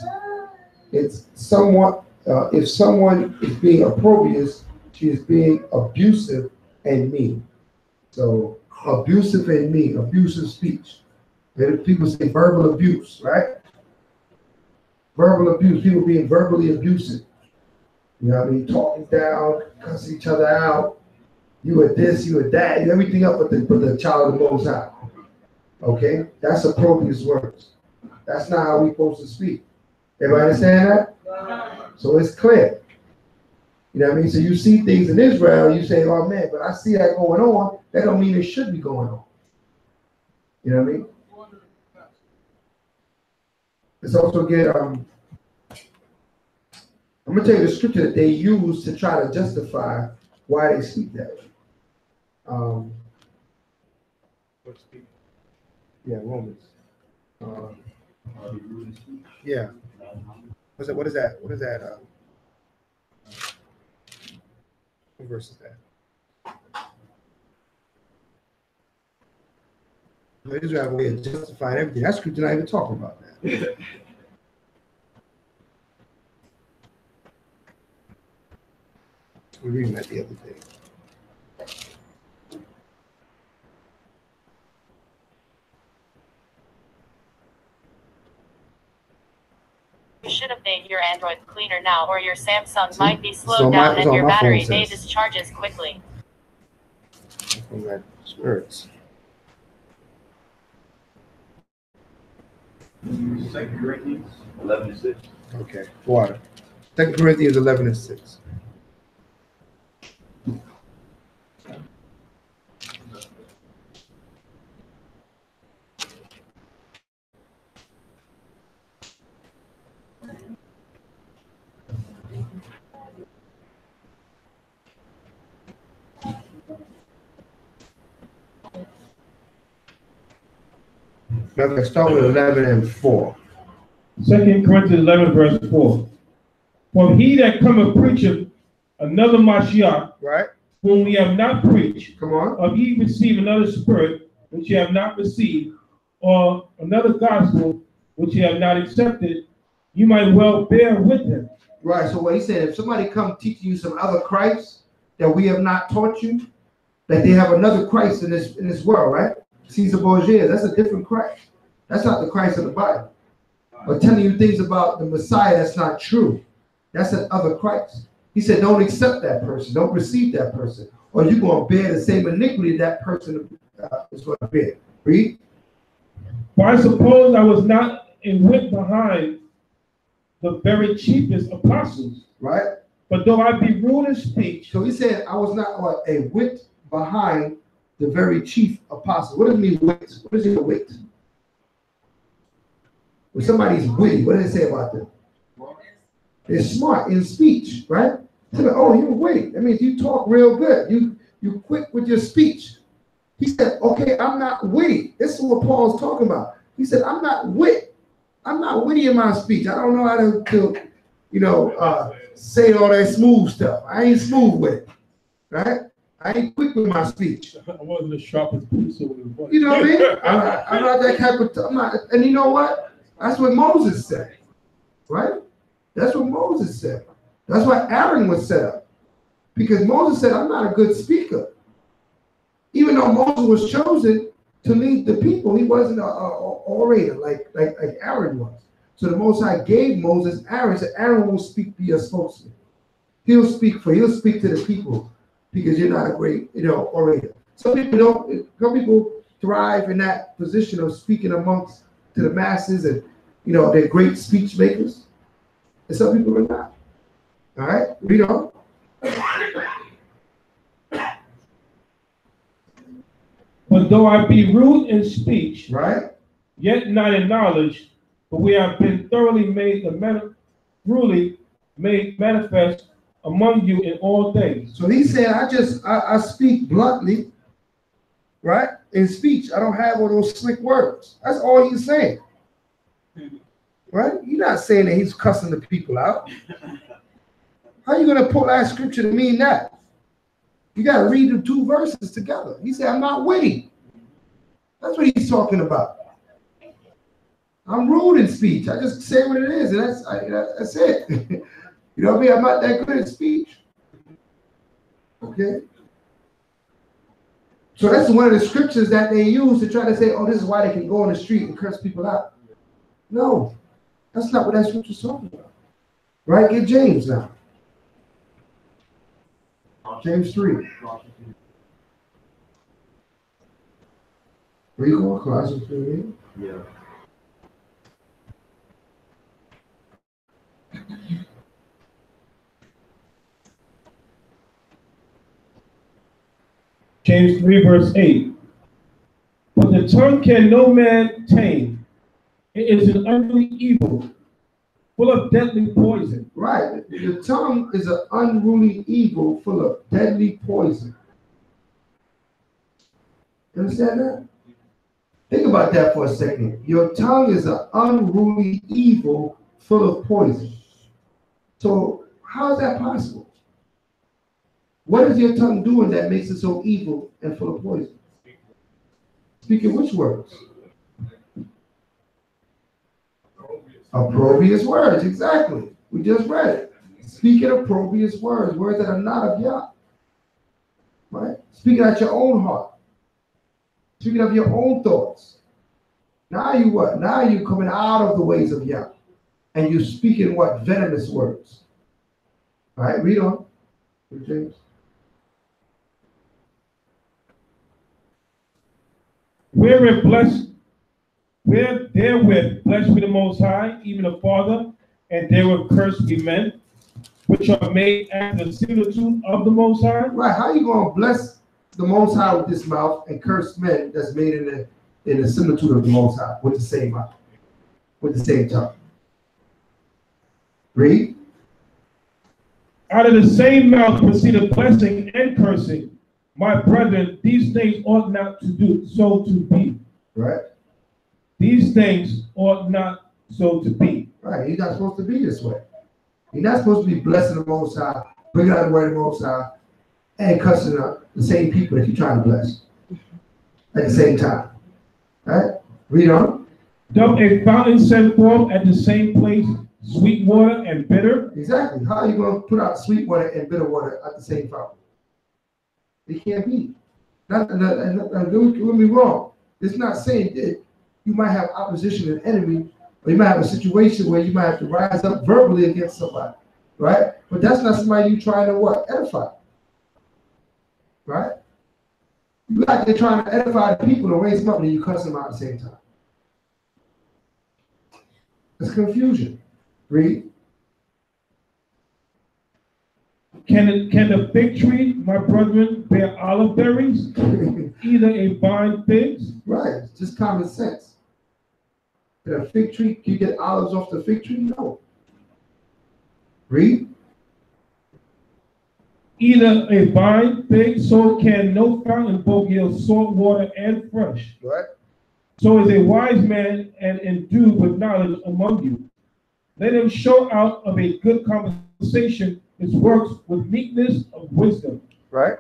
It's somewhat, if someone is being opprobrious, she is being abusive and mean. So abusive and mean, abusive speech. People say verbal abuse, right? Verbal abuse, people being verbally abusive. You know what I mean? Talking down, cussing each other out. You are this, you are that, you everything up but the child of the Most High. Okay? That's opprobrious words. That's not how we're supposed to speak. Everybody understand that? So it's clear. You know what I mean? So you see things in Israel, you say, oh man, but I see that going on. That don't mean it should be going on. You know what I mean? Let's also get, I'm going to tell you the scripture that they use to try to justify why they speak that way. Yeah, Romans. Yeah. What is that? What verse is that? Israel have a way of justifying everything. That scripture not even talking about that. We're reading that the other day. You should update your Android cleaner now, or your Samsung See? might be slowed So down and your my battery phone may says. discharge quickly. From that spirits. 2 Corinthians 11:6. Okay, water. 2 Corinthians 11:6. Let's start with 11:4. 2 Corinthians 11, verse 4. For he that cometh preacheth another Mashiach, Right? whom we have not preached, Come on. or ye receive another spirit, which ye have not received, or another gospel, which ye have not accepted, you might well bear with him. Right. So what he said, if somebody come teaching you some other Christ that we have not taught you, that they have another Christ in this world, right? Caesar Borgia, that's a different Christ. That's not the Christ of the Bible. Or telling you things about the Messiah that's not true. That's an other Christ. He said, don't accept that person. Don't receive that person. Or you're going to bear the same iniquity that person is going to bear. Read. For I suppose I was not in wit behind the very chiefest apostles. Right. But though I be rude in speech. So he said, I was not a wit behind the very chief apostle. What does it mean, wit? What is it, wit? When somebody's witty, what does it say about them? They're smart in speech, right? So, oh, you're witty. That means you talk real good. You quick with your speech. He said, okay, I'm not witty. This is what Paul's talking about. He said, I'm not witty in my speech. I don't know how to say all that smooth stuff. I ain't smooth with it, right? I ain't quick with my speech. I wasn't as sharp as pencil. You know what I mean? I'm not that type of. I'm not. And you know what? That's what Moses said, right? That's what Moses said. That's why Aaron was set up, because Moses said, "I'm not a good speaker." Even though Moses was chosen to lead the people, he wasn't an orator like Aaron was. So the Most High gave Moses Aaron. Said, "Aaron will be a spokesman. He'll speak to the people." Because you're not a great, orator. Some people thrive in that position of speaking to the masses, and they're great speech makers. and some people are not. All right, read on. But though I be rude in speech, Right? yet not in knowledge, but we have been thoroughly made made manifest among you in all things. So he said, I speak bluntly, right? In speech, I don't have all those slick words. That's all he's saying. Right? You're not saying that he's cussing the people out. How are you going to pull that scripture to mean that? You got to read the two verses together. He said, I'm not witty. That's what he's talking about. I'm rude in speech. I just say what it is, and that's it. You know what I mean? I'm not that good at speech. Okay? So that's one of the scriptures that they use to try to say, oh, this is why they can go on the street and curse people out. No, that's not what that scripture's talking about. Right? Get James now. James 3. Where you going? Colossians 3? Yeah. James 3, verse 8. But the tongue can no man tame. It is an unruly evil, full of deadly poison. Right. The tongue is an unruly evil full of deadly poison. You understand that? Think about that for a second. Your tongue is an unruly evil full of poison. So how is that possible? What is your tongue doing that makes it so evil and full of poison? Speaking which words? Opprobrious words, exactly. We just read it. Speaking opprobrious words, words that are not of Yah. Right? Speaking out your own heart. Speaking of your own thoughts. Now you what? Now you coming out of the ways of Yah. And you speaking what? Venomous words. All right, read on. James. Where therewith blessed be the Most High, even the Father, and therewith cursed be men, which are made after the similitude of the Most High. Right, how you going to bless the Most High with this mouth and curse men that's made in the similitude of the Most High with the same mouth, with the same tongue? Read. Out of the same mouth proceeded blessing and cursing. My brethren, these things ought not to do so to be. Right. These things ought not so to be. Right. You're not supposed to be this way. You're not supposed to be blessing the Most High, bringing out the word of the Most High, and cussing out the same people that you're trying to bless at the same time. All right? Read on. Doth a fountain send forth at the same place sweet water and bitter? Exactly. How are you going to put out sweet water and bitter water at the same fountain? It can't be. Don't get me wrong. It's not saying that you might have opposition and enemy, or you might have a situation where you might have to rise up verbally against somebody, right? But that's not somebody you trying to what? Edify, right? You like they're trying to edify the people and raise them up, and you cuss them out at the same time. It's confusion. Read. Can the fig tree, my brethren, bear olive berries? Either a vine figs? Right, it's just common sense. Can a fig tree, can you get olives off the fig tree? No. Read. Either a vine fig, so can no fountain both yield salt water and fresh. Right. So is a wise man and endued with knowledge among you. Let him show out of a good conversation his works with meekness of wisdom. Right.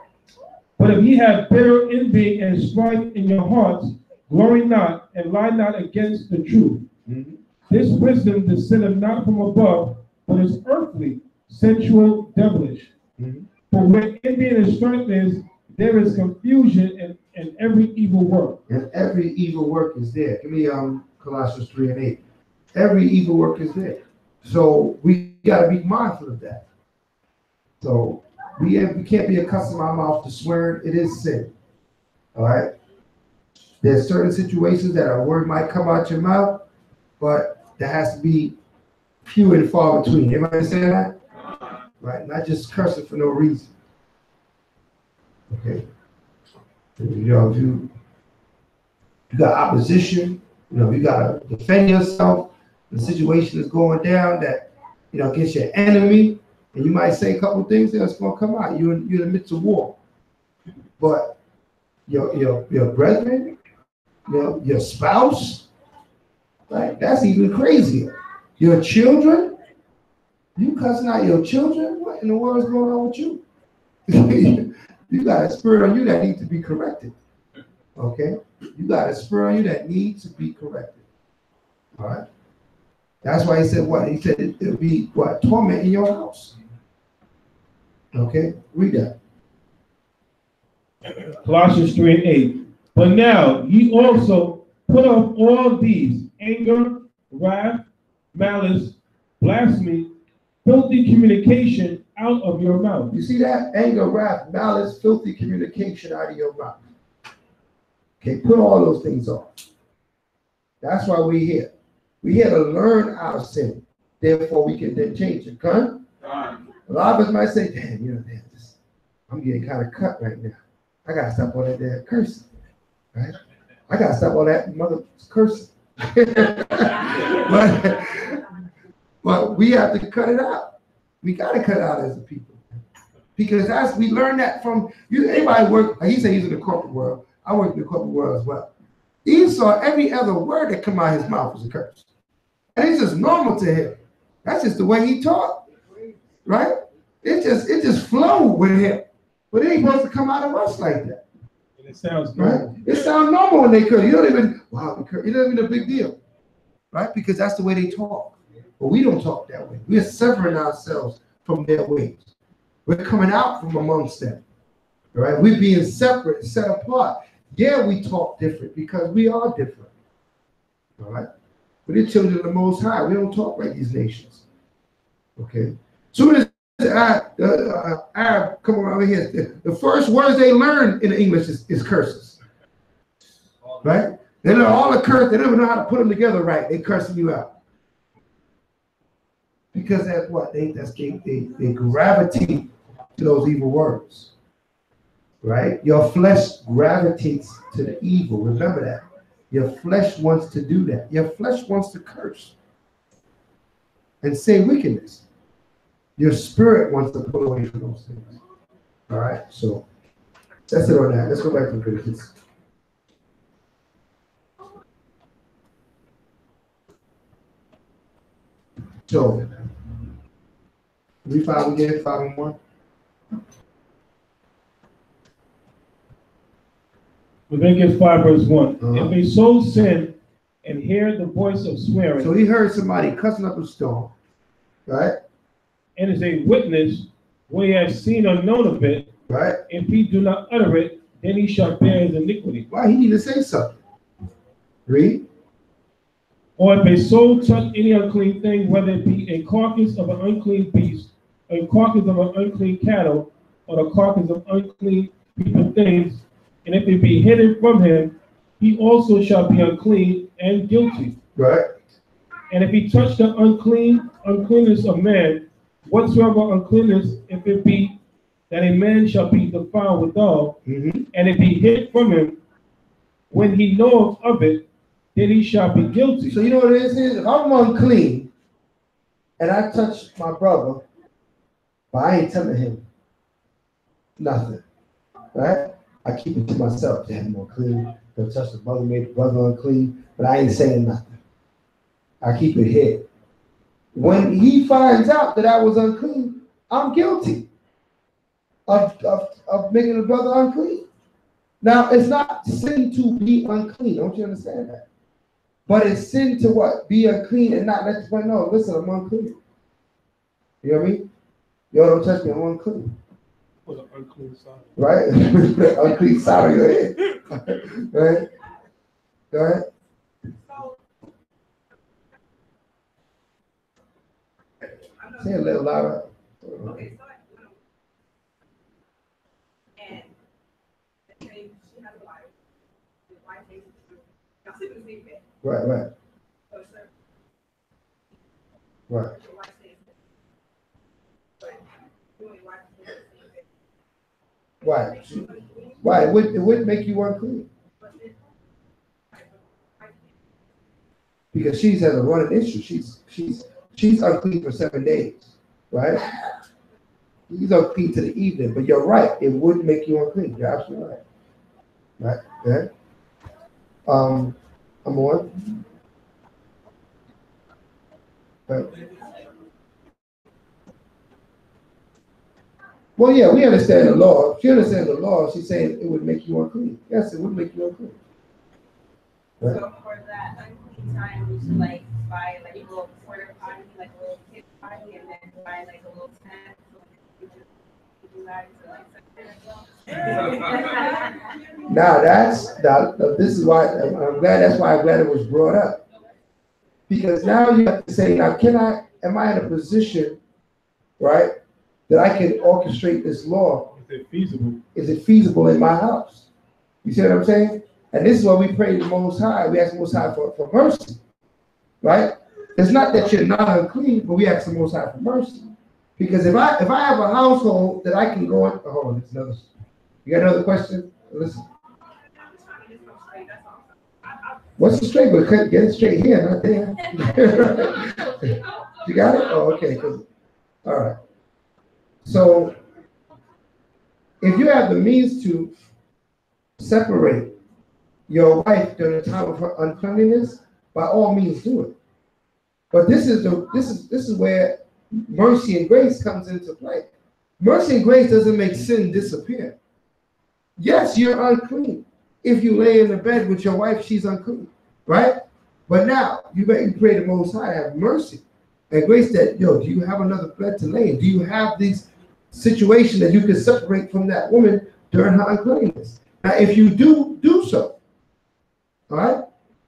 But if ye have bitter envy and strife in your hearts, glory not and lie not against the truth. Mm-hmm. This wisdom descendeth not from above, but is earthly, sensual, devilish. Mm-hmm. For where envy and strife is, there is confusion and every evil work. And every evil work is there. Give me Colossians 3 and 8. Every evil work is there. So we got to be mindful of that. So we can't be accustomed our mouth to swearing. It is sin. All right. There's certain situations that a word might come out your mouth, but there has to be few and far between. Everybody understand that? Right? Not just cursing for no reason. Okay. You know, if you got opposition, you know, you gotta defend yourself. The situation is going down that, you know, against your enemy, and you might say a couple of things that's gonna come out. You're in the midst of war. But your brethren, your spouse, right? That's even crazier. Your children, you cussing out your children? What in the world is going on with you? You got a spirit on you that needs to be corrected. Okay? You got a spirit on you that needs to be corrected. All right? That's why he said what? He said it'll be what? Torment in your house. Okay? Read that. Colossians 3:8. But now ye also put off all these: anger, wrath, malice, blasphemy, filthy communication out of your mouth. You see that? Anger, wrath, malice, filthy communication out of your mouth. Okay, put all those things off. That's why we're here. We're here to learn our sin. Therefore, we can then change it. Huh? A lot of us might say, damn, I'm getting kind of cut right now. I got to stop all that damn cursing. Right? I got to stop all that mother cursing. but we have to cut it out. We got to cut it out as a people. Because we learned that from you. Anybody work, like he said he's in the corporate world. I work in the corporate world as well. Esau, every other word that come out of his mouth was a curse. And it's just normal to him. That's just the way he taught. Right? It just flowed with him. But it ain't supposed to come out of us like that. And it sounds normal. Right? It sounds normal when they curse. You don't even, wow, it isn't even a big deal. Right? Because that's the way they talk. But we don't talk that way. We're severing ourselves from their ways. We're coming out from amongst them. Right? We're being separate, set apart. Yeah, we talk different because we are different. All right? We're the children of the Most High. We don't talk like these nations. Okay? Soon as Arab come around here, the first words they learn in English is curses. Right? They know all the curse. They don't even know how to put them together right. They cursing you out. Because that's what they gravitate to those evil words. Right? Your flesh gravitates to the evil. Remember that. Your flesh wants to do that. Your flesh wants to curse and say wickedness. Your spirit wants to pull away from those things. All right? So that's it on that. Let's go back to Leviticus. So, read 5 again, 5 and 1. Leviticus 5 verse 1. If a soul sin and hear the voice of swearing. So he heard somebody cussing up a storm, right? And is a witness when he has seen or known of it. Right. If he do not utter it, then he shall bear his iniquity. Why? He need to say something. Read. Or if a soul touch any unclean thing, whether it be a carcass of an unclean beast, a carcass of an unclean cattle, or the carcass of unclean people things, and if it be hidden from him, he also shall be unclean and guilty. Right. And if he touch the uncleanness of man, whatsoever uncleanness, if it be that a man shall be defiled withal, and it be hid from him, when he knoweth of it, then he shall be guilty. So you know what it is? If I'm unclean and I touch my brother, but I ain't telling him nothing, right? I keep it to myself. Damn, I'm unclean. Don't touch the brother, made the brother unclean, but I ain't saying nothing. I keep it hid. When he finds out that I was unclean, I'm guilty of making the brother unclean. Now, it's not sin to be unclean. Don't you understand that? But it's sin to what? Be unclean and not let the friend know, listen, I'm unclean. You know what I mean? Yo, don't touch me, I'm unclean. With an unclean side. Right? Unclean side of your head. Right? Go ahead. Say a little louder. Okay, so and she has a wife. The wife takes it. Y'all sleep in the same bed. Right. So, sir. Right. Your wife stays there. But you and your wife stay the same. Why? Why? It wouldn't make you unclean. Because she's has a running issue. She's unclean for 7 days, right? He's unclean to the evening, but you're right. It would make you unclean. You're absolutely right. Right? Yeah. I'm on. Right. Well, yeah, we understand the law. She understands the law. She's saying it would make you unclean. Yes, it would make you unclean. Right? So for that unclean time, we should like buy like a little porta potty, like a little kid potty, and then buy like a little tent. So we can do that to like Now this is why I'm glad. That's why I'm glad it was brought up. Because now you have to say, now am I in a position, right, that I can orchestrate this law? Is it feasible? Is it feasible in my house? You see what I'm saying? And this is why we pray to the Most High. We ask the Most High for mercy, right? It's not that you're not unclean, but we ask the Most High for mercy. Because if I have a household that I can go in, oh, there's another. You got another question? Listen. What's the straight? But get it straight here, not there. You got it? Oh, okay. All right. So if you have the means to separate your wife during the time of her uncleanliness, by all means do it. But this is where mercy and grace comes into play. Mercy and grace doesn't make sin disappear. Yes, you're unclean. If you lay in the bed with your wife, she's unclean, right? But now you pray the Most High, have mercy and grace that, do you have another bed to lay in? Do you have these situations that you can separate from that woman during her uncleanness? Now, if you do so, all right?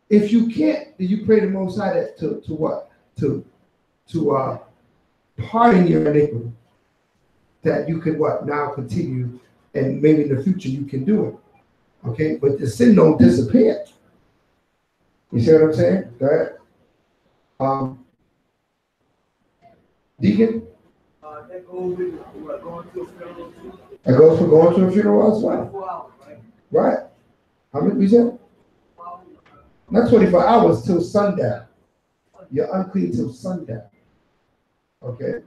If you can't, then you pray the Most High that to what? To pardon your iniquity, that you could now continue, and maybe in the future you can do it. Okay, but the sin don't disappear. You see what I'm saying? Right? Deacon? That goes with going to a funeral too. That goes for going to a funeral as well. 24 hours, right? Right. How many we said? Not 24 hours till sundown. You're unclean till sundown. Okay?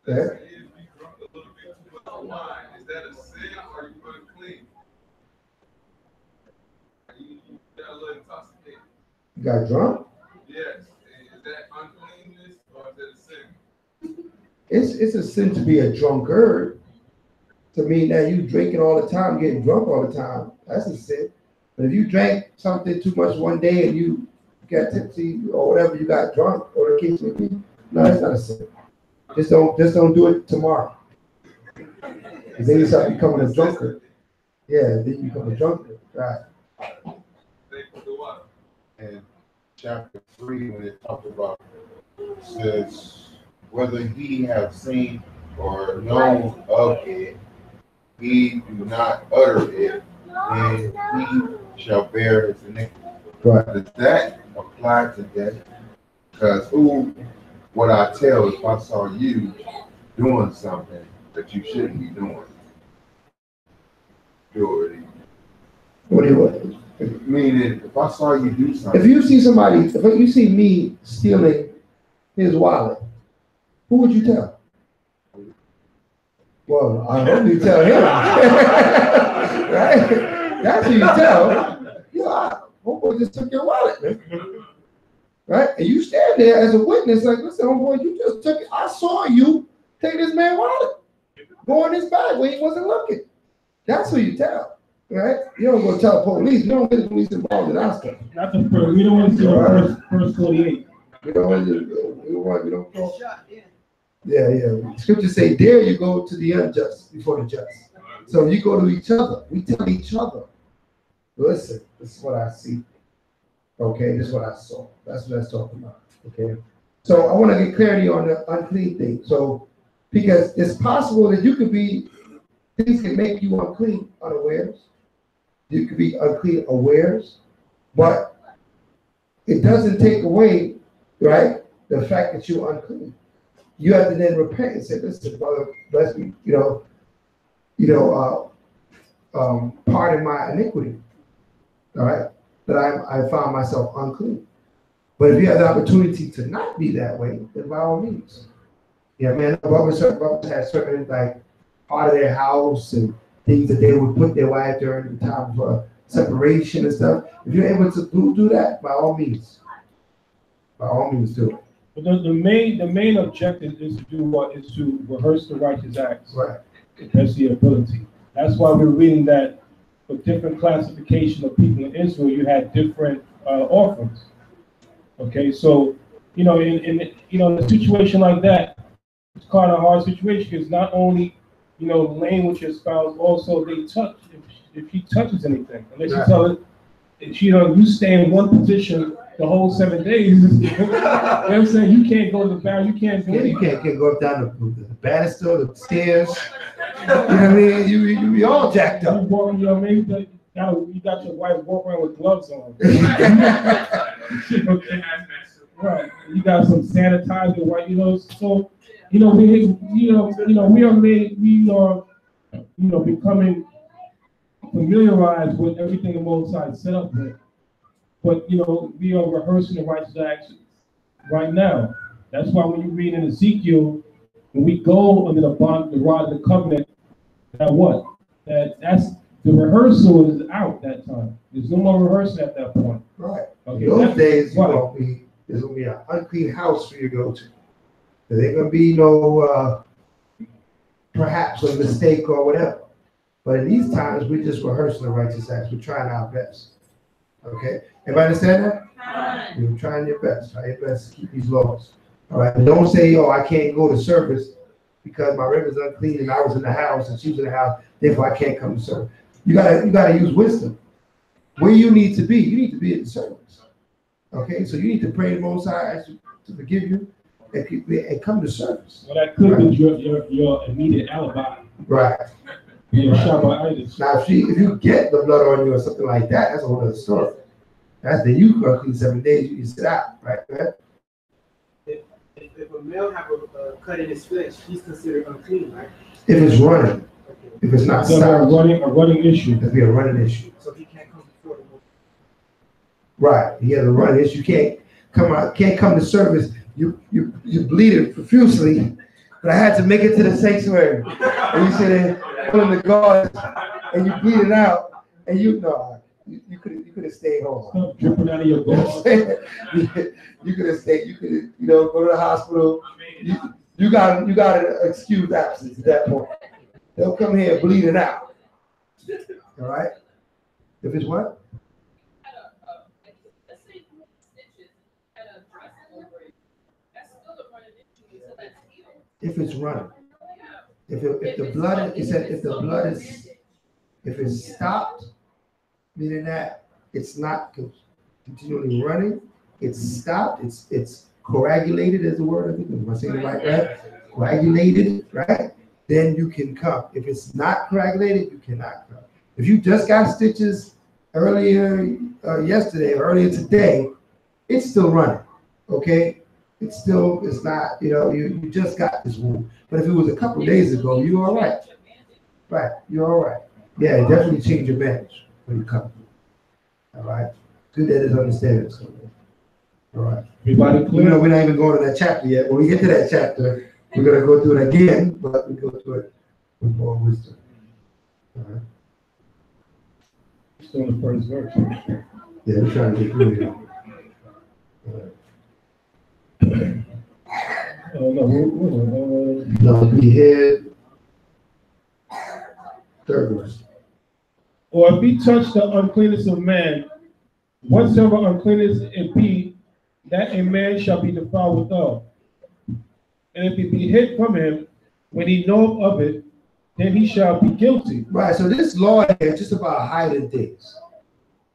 Yeah. If you drunk a little bit too much wine, is that a sin or are you unclean? You got a little intoxicated. You got drunk? Yes. Is that uncleanness or is that a sin? It's a sin to be a drunkard. To mean that you drinking all the time, getting drunk all the time. That's a sin. But if you drank something too much one day and you got tipsy or whatever, you got drunk or the case may be, no, that's not a sin. Just don't do it tomorrow. Because then you start becoming a drunkard. Yeah, then you become a drunkard. Right. And chapter 3, when it talks about, says, whether he have seen or known of it, he do not utter it, then he shall bear his iniquity. Right. Does that apply today? Because what I tell if I saw you doing something that you shouldn't be doing? What do you want? Meaning, if I saw you do something. If you see me stealing his wallet, who would you tell? Well, I hope you tell him. Right? That's who you tell. Homeboy just took your wallet, man. Right? And you stand there as a witness, like, listen, homeboy, you just took it. I saw you take this man's wallet. Go in his bag where he wasn't looking. That's who you tell. Right? You don't go tell police. You don't get the police involved in our stuff. Not the first. We don't want to see verse 48. We don't go. Yeah. Scripture say, dare you go to the unjust before the just. So you go to each other. We tell each other, listen, this is what I see. Okay, this is what I saw. That's what I'm talking about. Okay. So I want to get clarity on the unclean thing. So, because it's possible that you could be, things can make you unclean unawares. You could be unclean awares, but it doesn't take away, right, the fact that you're unclean. You have to then repent and say, listen, brother, bless me, pardon my iniquity. All right? That I found myself unclean. But if you have the opportunity to not be that way, then by all means. Yeah, man, brothers had certain, like, part of their house and things that they would put their wife during the time for separation and stuff. If you're able to do that, by all means. By all means, do it. But the main objective is to do what? Is to rehearse the righteous acts. Right. That's the ability. That's why we're reading that for different classification of people in Israel, you had different offerings. Okay, so in a situation like that, it's kind of a hard situation because not only laying with your spouse, also they touch if she touches anything, unless you tell her, you stay in one position the whole 7 days. You know what I'm saying? You can't go to the bathroom. You can't do you can't go up down the banister, the stairs. You know what I mean? You be all jacked up. You got your wife walking around with gloves on. Right. You got some sanitizer, right? So we are becoming familiarized with everything the Most High set up with. But we are rehearsing the righteous acts right now. That's why when you read in Ezekiel, when we go under the rod of the covenant, that's the rehearsal is out that time. There's no more rehearsing at that point. Right. Okay. Those days there's gonna be an unclean house for you to go to. There ain't gonna be no perhaps a mistake or whatever. But in these times, we're just rehearsing the righteous acts. We're trying our best. Okay? Everybody understand that? You're trying your best. Try your best to keep these laws. All right? But don't say, I can't go to service because my rib is unclean and I was in the house and she was in the house, therefore I can't come to service. You gotta use wisdom. Where you need to be at the service. Okay? So you need to pray the Most High to forgive you and come to service. Well, that could be your immediate alibi. Right. Now, if you get the blood on you or something like that, that's a whole other story. That's the you clean 7 days, you can sit out, right? If a male have a cut in his flesh, he's considered unclean, right? If it's running, if it's not stopped, a running issue. It'd be a running issue. So he can't come before the Lord. Right, he has a running issue. You can't come to service. You bleeding profusely, but I had to make it to the sanctuary. And you sit there pulling the guards, and you bleeding out, and you could have stayed home. Stop dripping out of your balls. You could have stayed. You could go to the hospital. You got an excused absence at that point. They'll come here bleeding out. All right. If it's what? If it's running, if it's stopped, meaning that it's not continually running, it's stopped, it's coagulated is the word, I think, am I saying it like that? Coagulated, right? Then you can come. If it's not coagulated, you cannot come. If you just got stitches earlier yesterday, earlier today, it's still running, okay? It's not, you just got this wound. But if it was a couple of days ago, you're all right. Right, you're all right. Yeah, it definitely change your bandage when you come. All right? Good that it's understanding. All right. Everybody clear? We're not even going to that chapter yet. When we get to that chapter, we're going to go through it again, but we go through it with more wisdom. All right? Still in the first verse. Yeah, we're trying to get through it. All right. No, we had third verse. Or if he touch the uncleanness of man, whatsoever uncleanness it be, that a man shall be defiled withal. And if it be hid from him, when he knoweth of it, then he shall be guilty. Right, so this law is just about hiding things.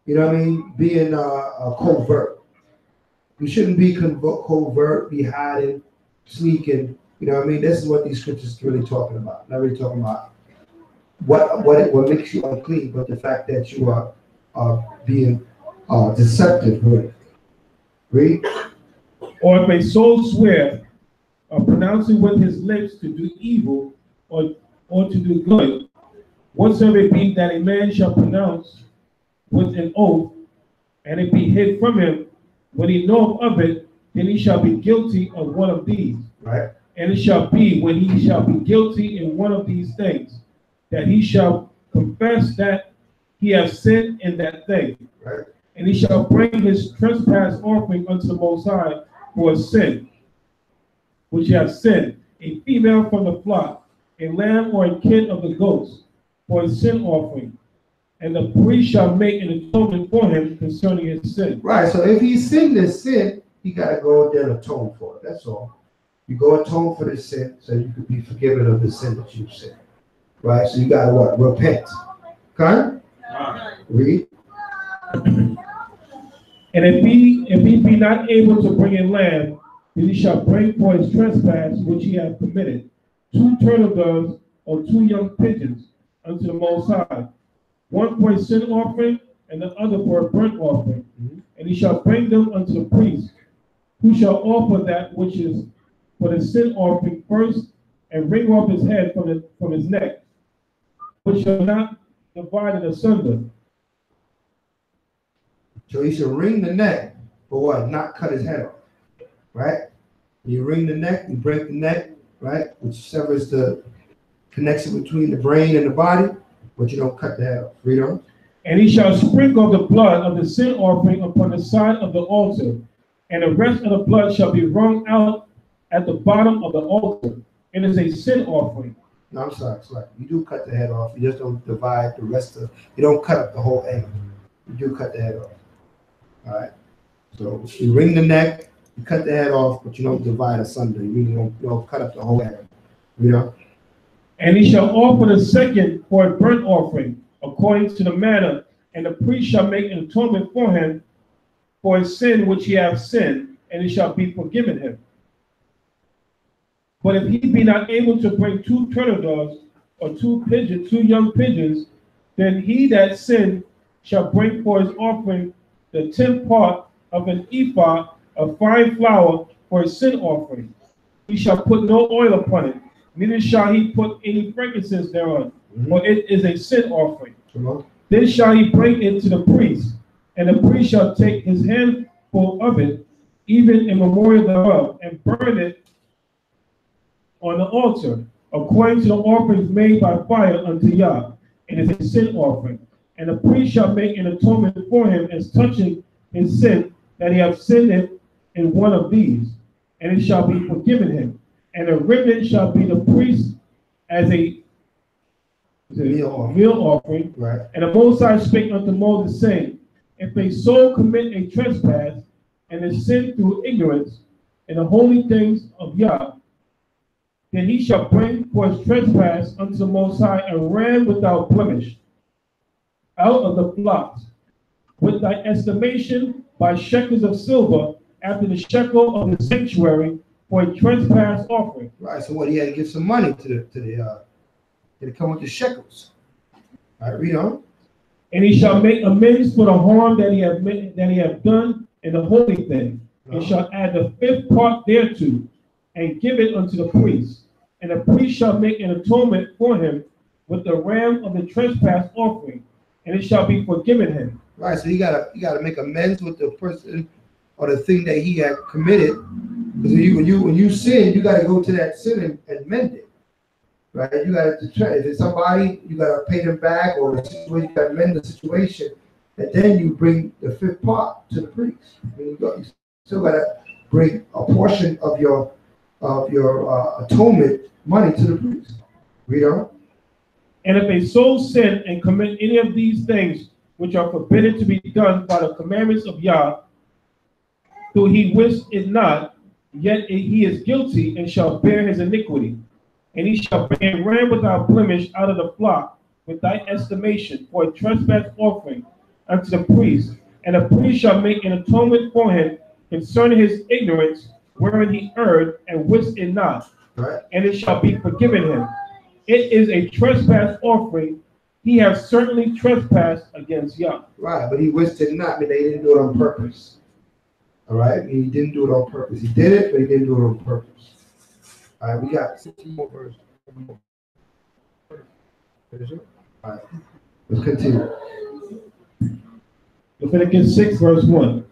You know what I mean? Being a covert. You shouldn't be covert, be hiding, sneaking. You know what I mean? This is what these scriptures are really talking about. Not really talking about what makes you unclean, but the fact that you are being deceptive. Really. Read. Or if a soul swear, pronouncing with his lips to do evil or to do good, whatsoever it be that a man shall pronounce with an oath, and it be hid from him, when he knoweth of it, then he shall be guilty of one of these. Right. And it shall be, when he shall be guilty in one of these things, that he shall confess that he hath sinned in that thing. Right. And he shall bring his trespass offering unto the Most High for a sin, which he hath sinned, a female from the flock, a lamb or a kid of the goats, for a sin offering. And the priest shall make an atonement for him concerning his sin. Right. So if he sinned this sin, he got to go there and atone for it. That's all. You go atone for the sin so you could be forgiven of the sin that you've sinned. Right? So you got to what? Repent. Okay? Read. And if he be not able to bring a lamb, then he shall bring for his trespass which he hath committed 2 turtle doves or 2 young pigeons unto the Most High, one for a sin offering and the other for a burnt offering. And he shall bring them unto the priest, who shall offer that which is for the sin offering first, and wring off his head from his neck, which shall not divide it asunder. So he should wring the neck, but what? Not cut his head off. Right? You wring the neck, you break the neck, right? Which severs the connection between the brain and the body, but you don't cut the head off. Read on. And he shall sprinkle the blood of the sin offering upon the side of the altar, and the rest of the blood shall be wrung out at the bottom of the altar. It is a sin offering. No, I'm sorry. You do cut the head off. You just don't divide the rest of. You don't cut up the whole animal. You do cut the head off. All right. So you wring the neck, you cut the head off, but you don't divide asunder. You don't cut up the whole animal. You know. And he shall offer the second for a burnt offering, according to the manner, and the priest shall make an atonement for him for his sin which he hath sinned, and it shall be forgiven him. But if he be not able to bring 2 turtle doves or 2 young pigeons, then he that sinned shall bring for his offering the 10th part of an ephah of fine flour for a sin offering. He shall put no oil upon it, neither shall he put any frankincense thereon, for it is a sin offering. Then shall he bring it to the priest, and the priest shall take his handful of it, even in memorial thereof, and burn it on the altar, according to the offerings made by fire unto Yah. It is a sin offering. And the priest shall make an atonement for him as touching his sin, that he hath sinned in one of these, and it shall be forgiven him. And the remnant shall be the priest as a meal offering. Right. And the Most High spake unto Moses, saying, if a soul commit a trespass, and is sin through ignorance in the holy things of Yah, then he shall bring for his trespass unto the Most High a ram without blemish, out of the flocks, with thy estimation by shekels of silver, after the shekel of the sanctuary, for a trespass offering. Right. So what? He had to give some money to come with the shekels. All right. Read on. And he shall make amends for the harm that he have done in the holy thing, and shall add the 5th part thereto, and give it unto the priest. And the priest shall make an atonement for him with the ram of the trespass offering, and it shall be forgiven him. Right. So you gotta make amends with the person or the thing that he had committed. Because when you sin, you gotta go to that sin and mend it. Right. You gotta if it's somebody, you gotta pay them back, or you gotta mend the situation, and then you bring the 5th part to the priest. You still gotta bring a portion of your atonement money to the priest. Read on. And if a soul sin and commit any of these things which are forbidden to be done by the commandments of Yah, though he wist it not, yet he is guilty and shall bear his iniquity. And he shall bring a ram without blemish out of the flock with thy estimation for a trespass offering unto the priest. And the priest shall make an atonement for him concerning his ignorance, wherein he erred and wist it not, right, and it shall be forgiven him. It is a trespass offering. He has certainly trespassed against Yah. Right, but he wished it not, but they didn't do it on purpose. All right, he didn't do it on purpose. He did it, but he didn't do it on purpose. All right, we got 6 more verses. Finish it? All right, let's continue. Leviticus 6, verse 1.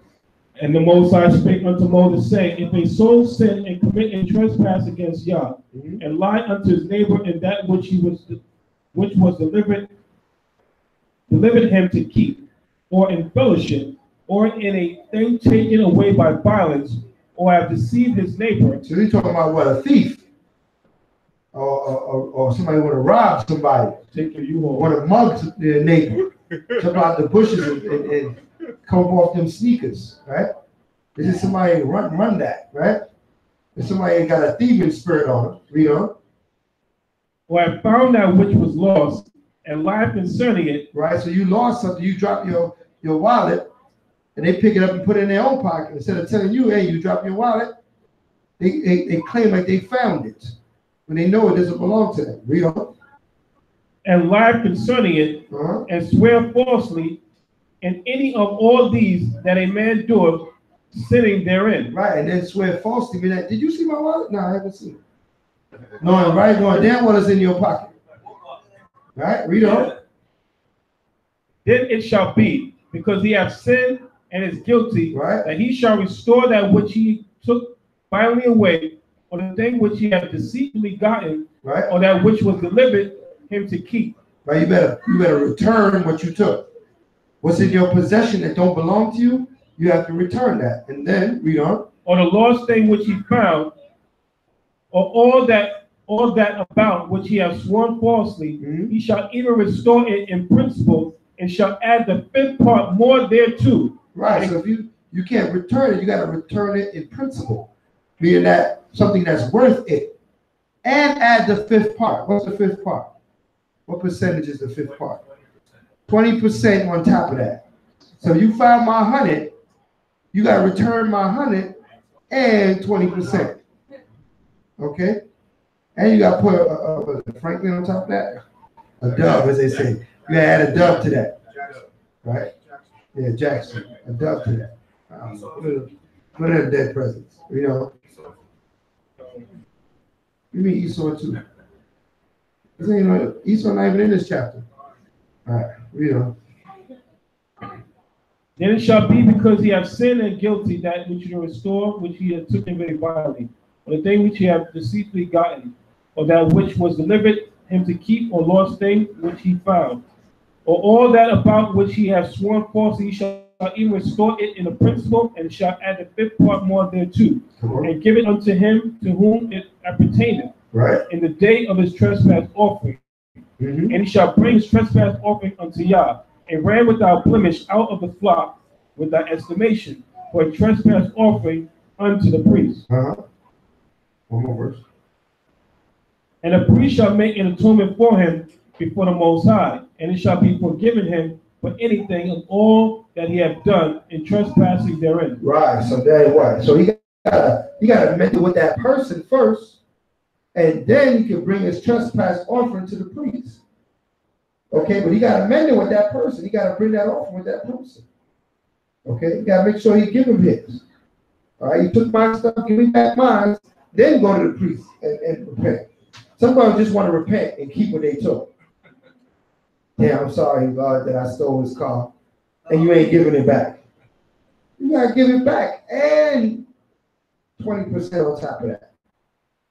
And the Most High spake unto Moses, saying, if a soul sin and commit a trespass against Yah, and lie unto his neighbor in that which was delivered him to keep, or in fellowship, or in a thing taken away by violence, or have deceived his neighbor. So he's talking about what, a thief, or somebody want to rob somebody, want to mug their neighbor, jump out the bushes and come off them sneakers, right? This is somebody run that, right? If somebody got a thieving spirit on them, read on. Or have found that which was lost, and lie concerning it. Right, so you lost something, you drop your wallet, and they pick it up and put it in their own pocket. Instead of telling you, hey, you dropped your wallet, they claim like they found it, when they know it doesn't belong to them. Read on. And lie concerning it, and swear falsely, and any of all these that a man doeth, sinning therein. Right, and then swear falsely, be like, did you see my wallet? No, I haven't seen it. No, right, no, damn well it's in your pocket. Right, read on. Then it shall be, because he hath sinned and is guilty, right, that he shall restore that which he took violently away, or the thing which he hath deceitfully gotten, right, or that which was delivered him to keep. Right, you better return what you took. What's in your possession that don't belong to you, you have to return that. And then read on. Or the lost thing which he found, or all that about which he hath sworn falsely, he shall even restore it in principle, and shall add the 5th part more thereto. Right, and so if you can't return it, you got to return it in principle, meaning that something that's worth it, and add the 5th part. What's the 5th part? What percentage is the 5th part? 20% on top of that. So you found my 100, you got to return my 100 and 20%. Okay? And you got to put a Franklin on top of that. A dub, as they say. You got to add a dub to that. Right? Yeah, Jackson. A dub to that. Put in dead presents. You know? You mean Esau too? Esau not even in this chapter. All right, read on. Then it shall be, because he hath sinned and guilty, that which you restore, which he hath taken very violently, or the thing which he hath deceitfully gotten, or that which was delivered him to keep, or lost thing which he found, or all that about which he hath sworn falsely, he shall even restore it in the principle, and shall add the 5th part more thereto, and give it unto him to whom it appertaineth, right, in the day of his trespass offering. And he shall bring his trespass offering unto Yah, a ram without blemish out of the flock, without estimation, for a trespass offering unto the priest. One more verse. And the priest shall make an atonement for him before the Most High, and it shall be forgiven him for anything of all that he hath done in trespassing therein. Right, so there what? So he gotta meddle with that person first, and then he can bring his trespass offering to the priest. Okay, but he got to mend it with that person. He got to bring that offering with that person. Okay, you got to make sure he give him his. All right, he took my stuff, give me back mine, then go to the priest and repent. Somebody just want to repent and keep what they took. Yeah, I'm sorry, God, that I stole his car, and you ain't giving it back. You got to give it back, and 20% on top of that.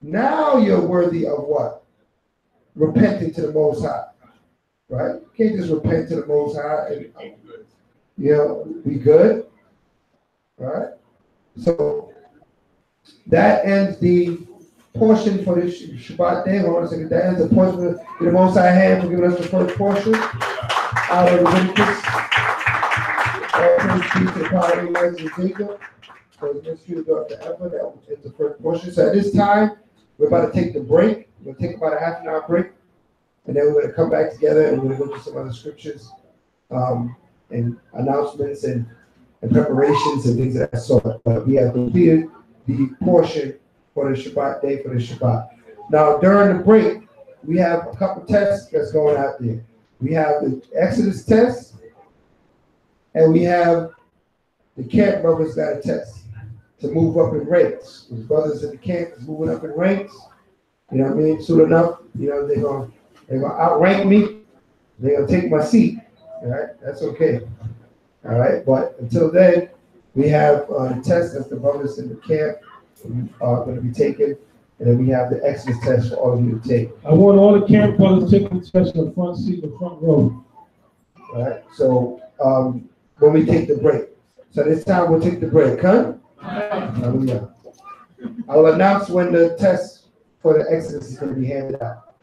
Now you're worthy of what? Repenting to the Most High. Right? You can't just repent to the Most High and, be good. Right? So that ends the portion for this Shabbat day. Hold on a second. That ends the portion for the Most High hand for giving us the first portion out of Leviticus. All praise be to the power of the Jacob. So it's ministry of God forever. That is the first portion. So at this time, we're about to take the break. We're going to take about a half an hour break. And then we're going to come back together and we're going to go through some other scriptures and announcements and preparations and things of that sort. But we have completed the portion for the Shabbat day for the Shabbat. Now, during the break, we have a couple tests that's going out there. We have the Exodus test, and we have the Camp Brothers got a test. to move up in ranks. His brothers in the camp is moving up in ranks. You know what I mean? Soon enough, you know, they're gonna outrank me. They're gonna take my seat. All right, that's okay. All right, but until then, we have the test that the brothers in the camp are going to be taking, and then we have the Exodus test for all of you to take. I want all the camp brothers taking the test in the front seat, the front row. All right, so when we take the break. So this time we'll take the break, huh? Hallelujah. I will announce when the test for the Exodus is going to be handed out.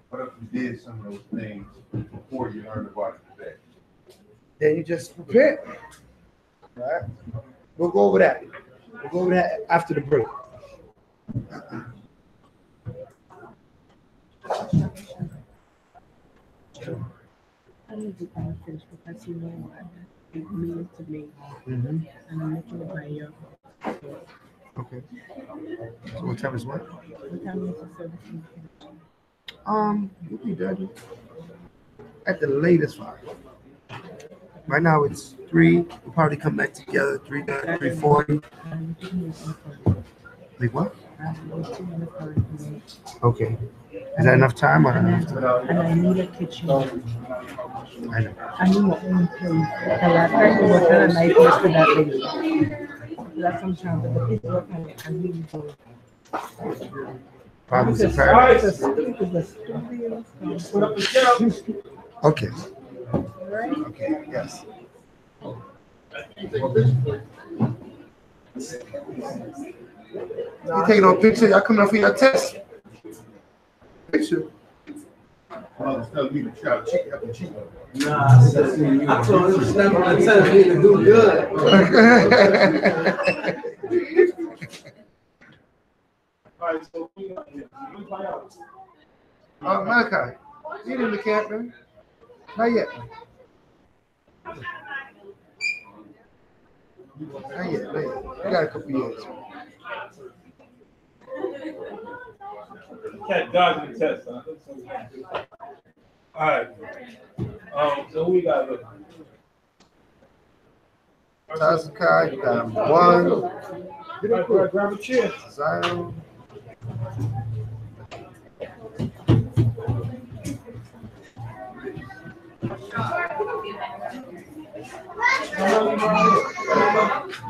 What if you did some of those things before you learned about it today? Then you just prepare. All right, we'll go over that. We'll go over that after the break. I need to finish because you know it means to me. And I'm making it by your. Okay. So what time is what? What time is the service? We'll be done at the latest 5. Right now it's 3. We'll probably come back together 3:40. Like what? Okay. Is that enough time or not enough time? And I need a kitchen. I know. I need my own place. The last time we worked on a nice place for that lady. That's what I'm trying to do. The people work on it. I really do. Problems in paradise. Okay. Okay. Yes. You taking no picture? Y'all coming up for your test? Picture. Well, it's telling me to try to cheat up and cheat. Nah, I told him to tell me to do good. All right, so Malachi, you in the camp, man? Not yet. Not yet. We got a couple years. can't dodge the test, huh? All right. So who we got here? Tazakai, you got number 1. Grab a chair. Zion.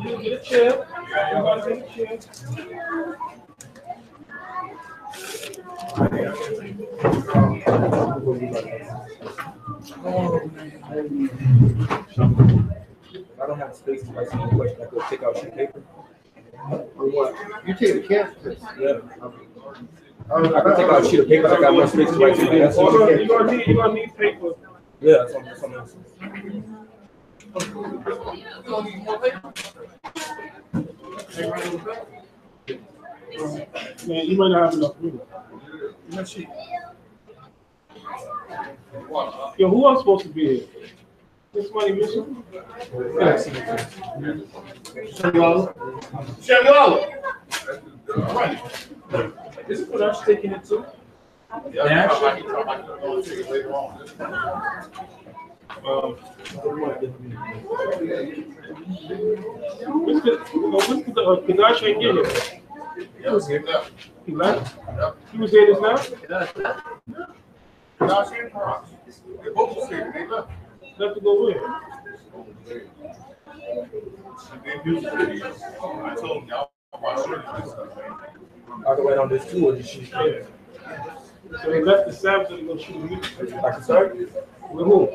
You get a chair. Everybody get a chair. I don't have space to write some question. I could take out your paper. Or what? You take the camp test. Yeah. I can take out a sheet of paper. I got more space to write something. That's Hold what on, you're gonna need paper. Yeah, that's something else. Man, you might not have enough room. Yo, who else supposed to be here? This money missing? Shamar. Right. This is what I'm taking it to. What's the Kadash ain't here yet? He was here. He left? He was here just now? They both was here. They left. Left to go where? I told him y'all watch this stuff. I can write on this too, or just shoot. Yeah. So he left the Sabbath and go shoot a meet. I can start? With who?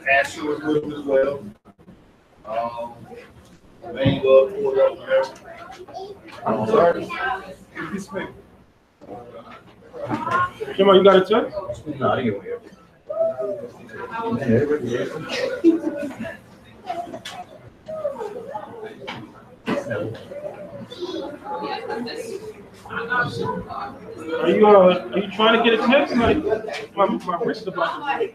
Asher was with him as well. Van Gogh pulled up there. I'm sorry. This paper. Come on, you got a check? No, I didn't get Are you trying to get a test? Like my wrist is about to break.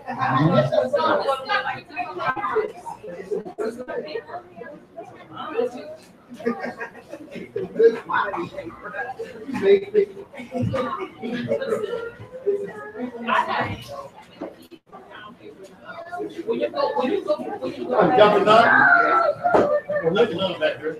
Jumping up. Nothing on back there.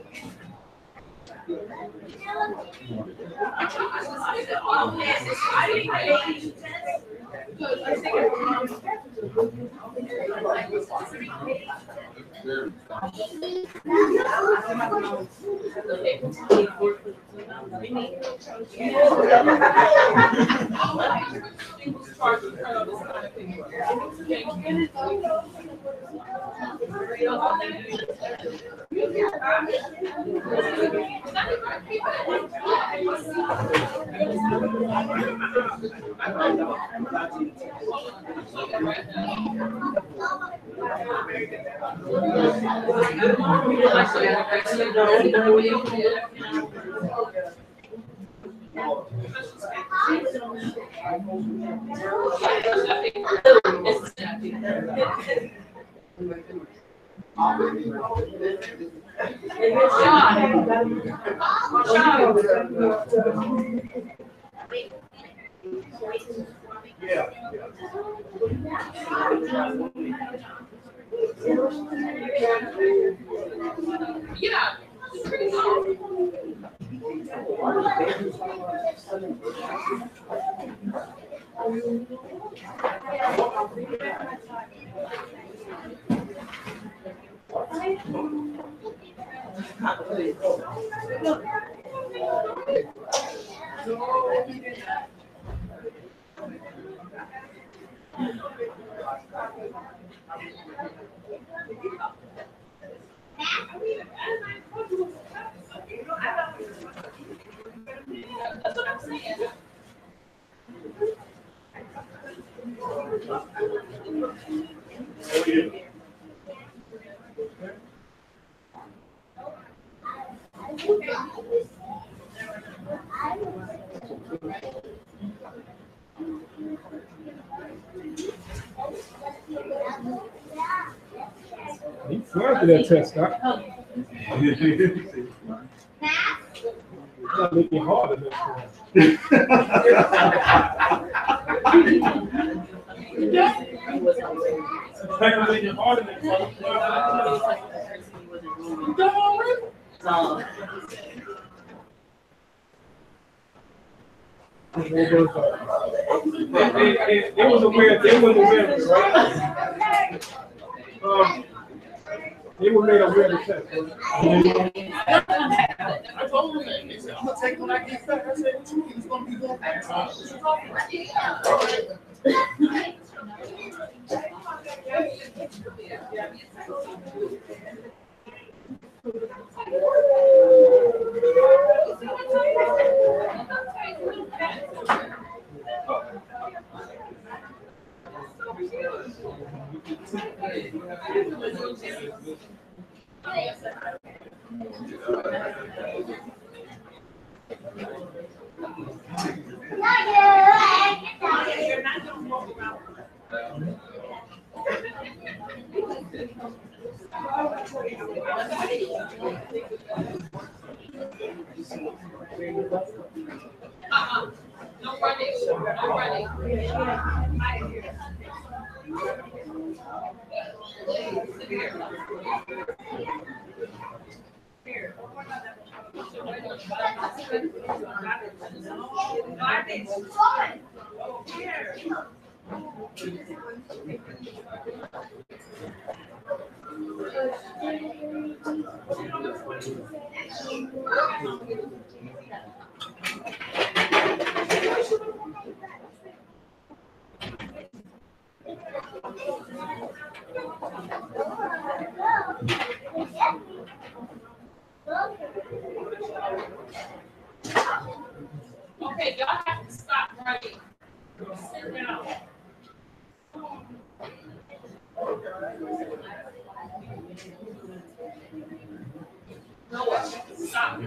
He flying through that test, Scott. That'll make it harder than that. That'll make it harder than that. It was aware, they wasn't aware of it, right? They were made aware of the test. I told him that. He said, I'm gonna take when I get back. I said, what you mean? It's gonna be going back. Okay, y'all have to stop running. Sit down. No, what? Stop.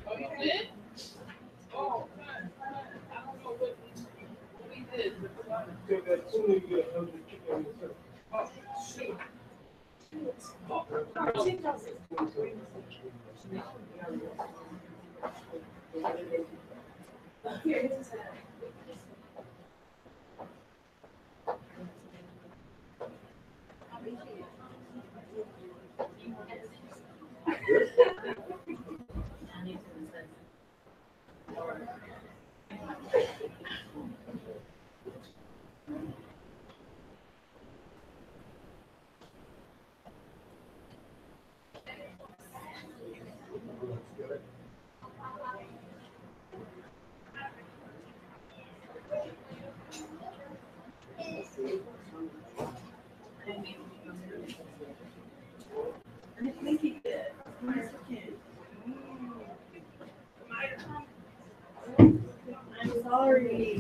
Oh, you did? Oh, man. I don't know what we did. Oh, shoot. I'm sorry.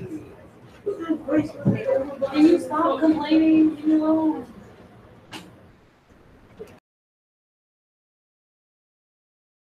Can you stop complaining? You know?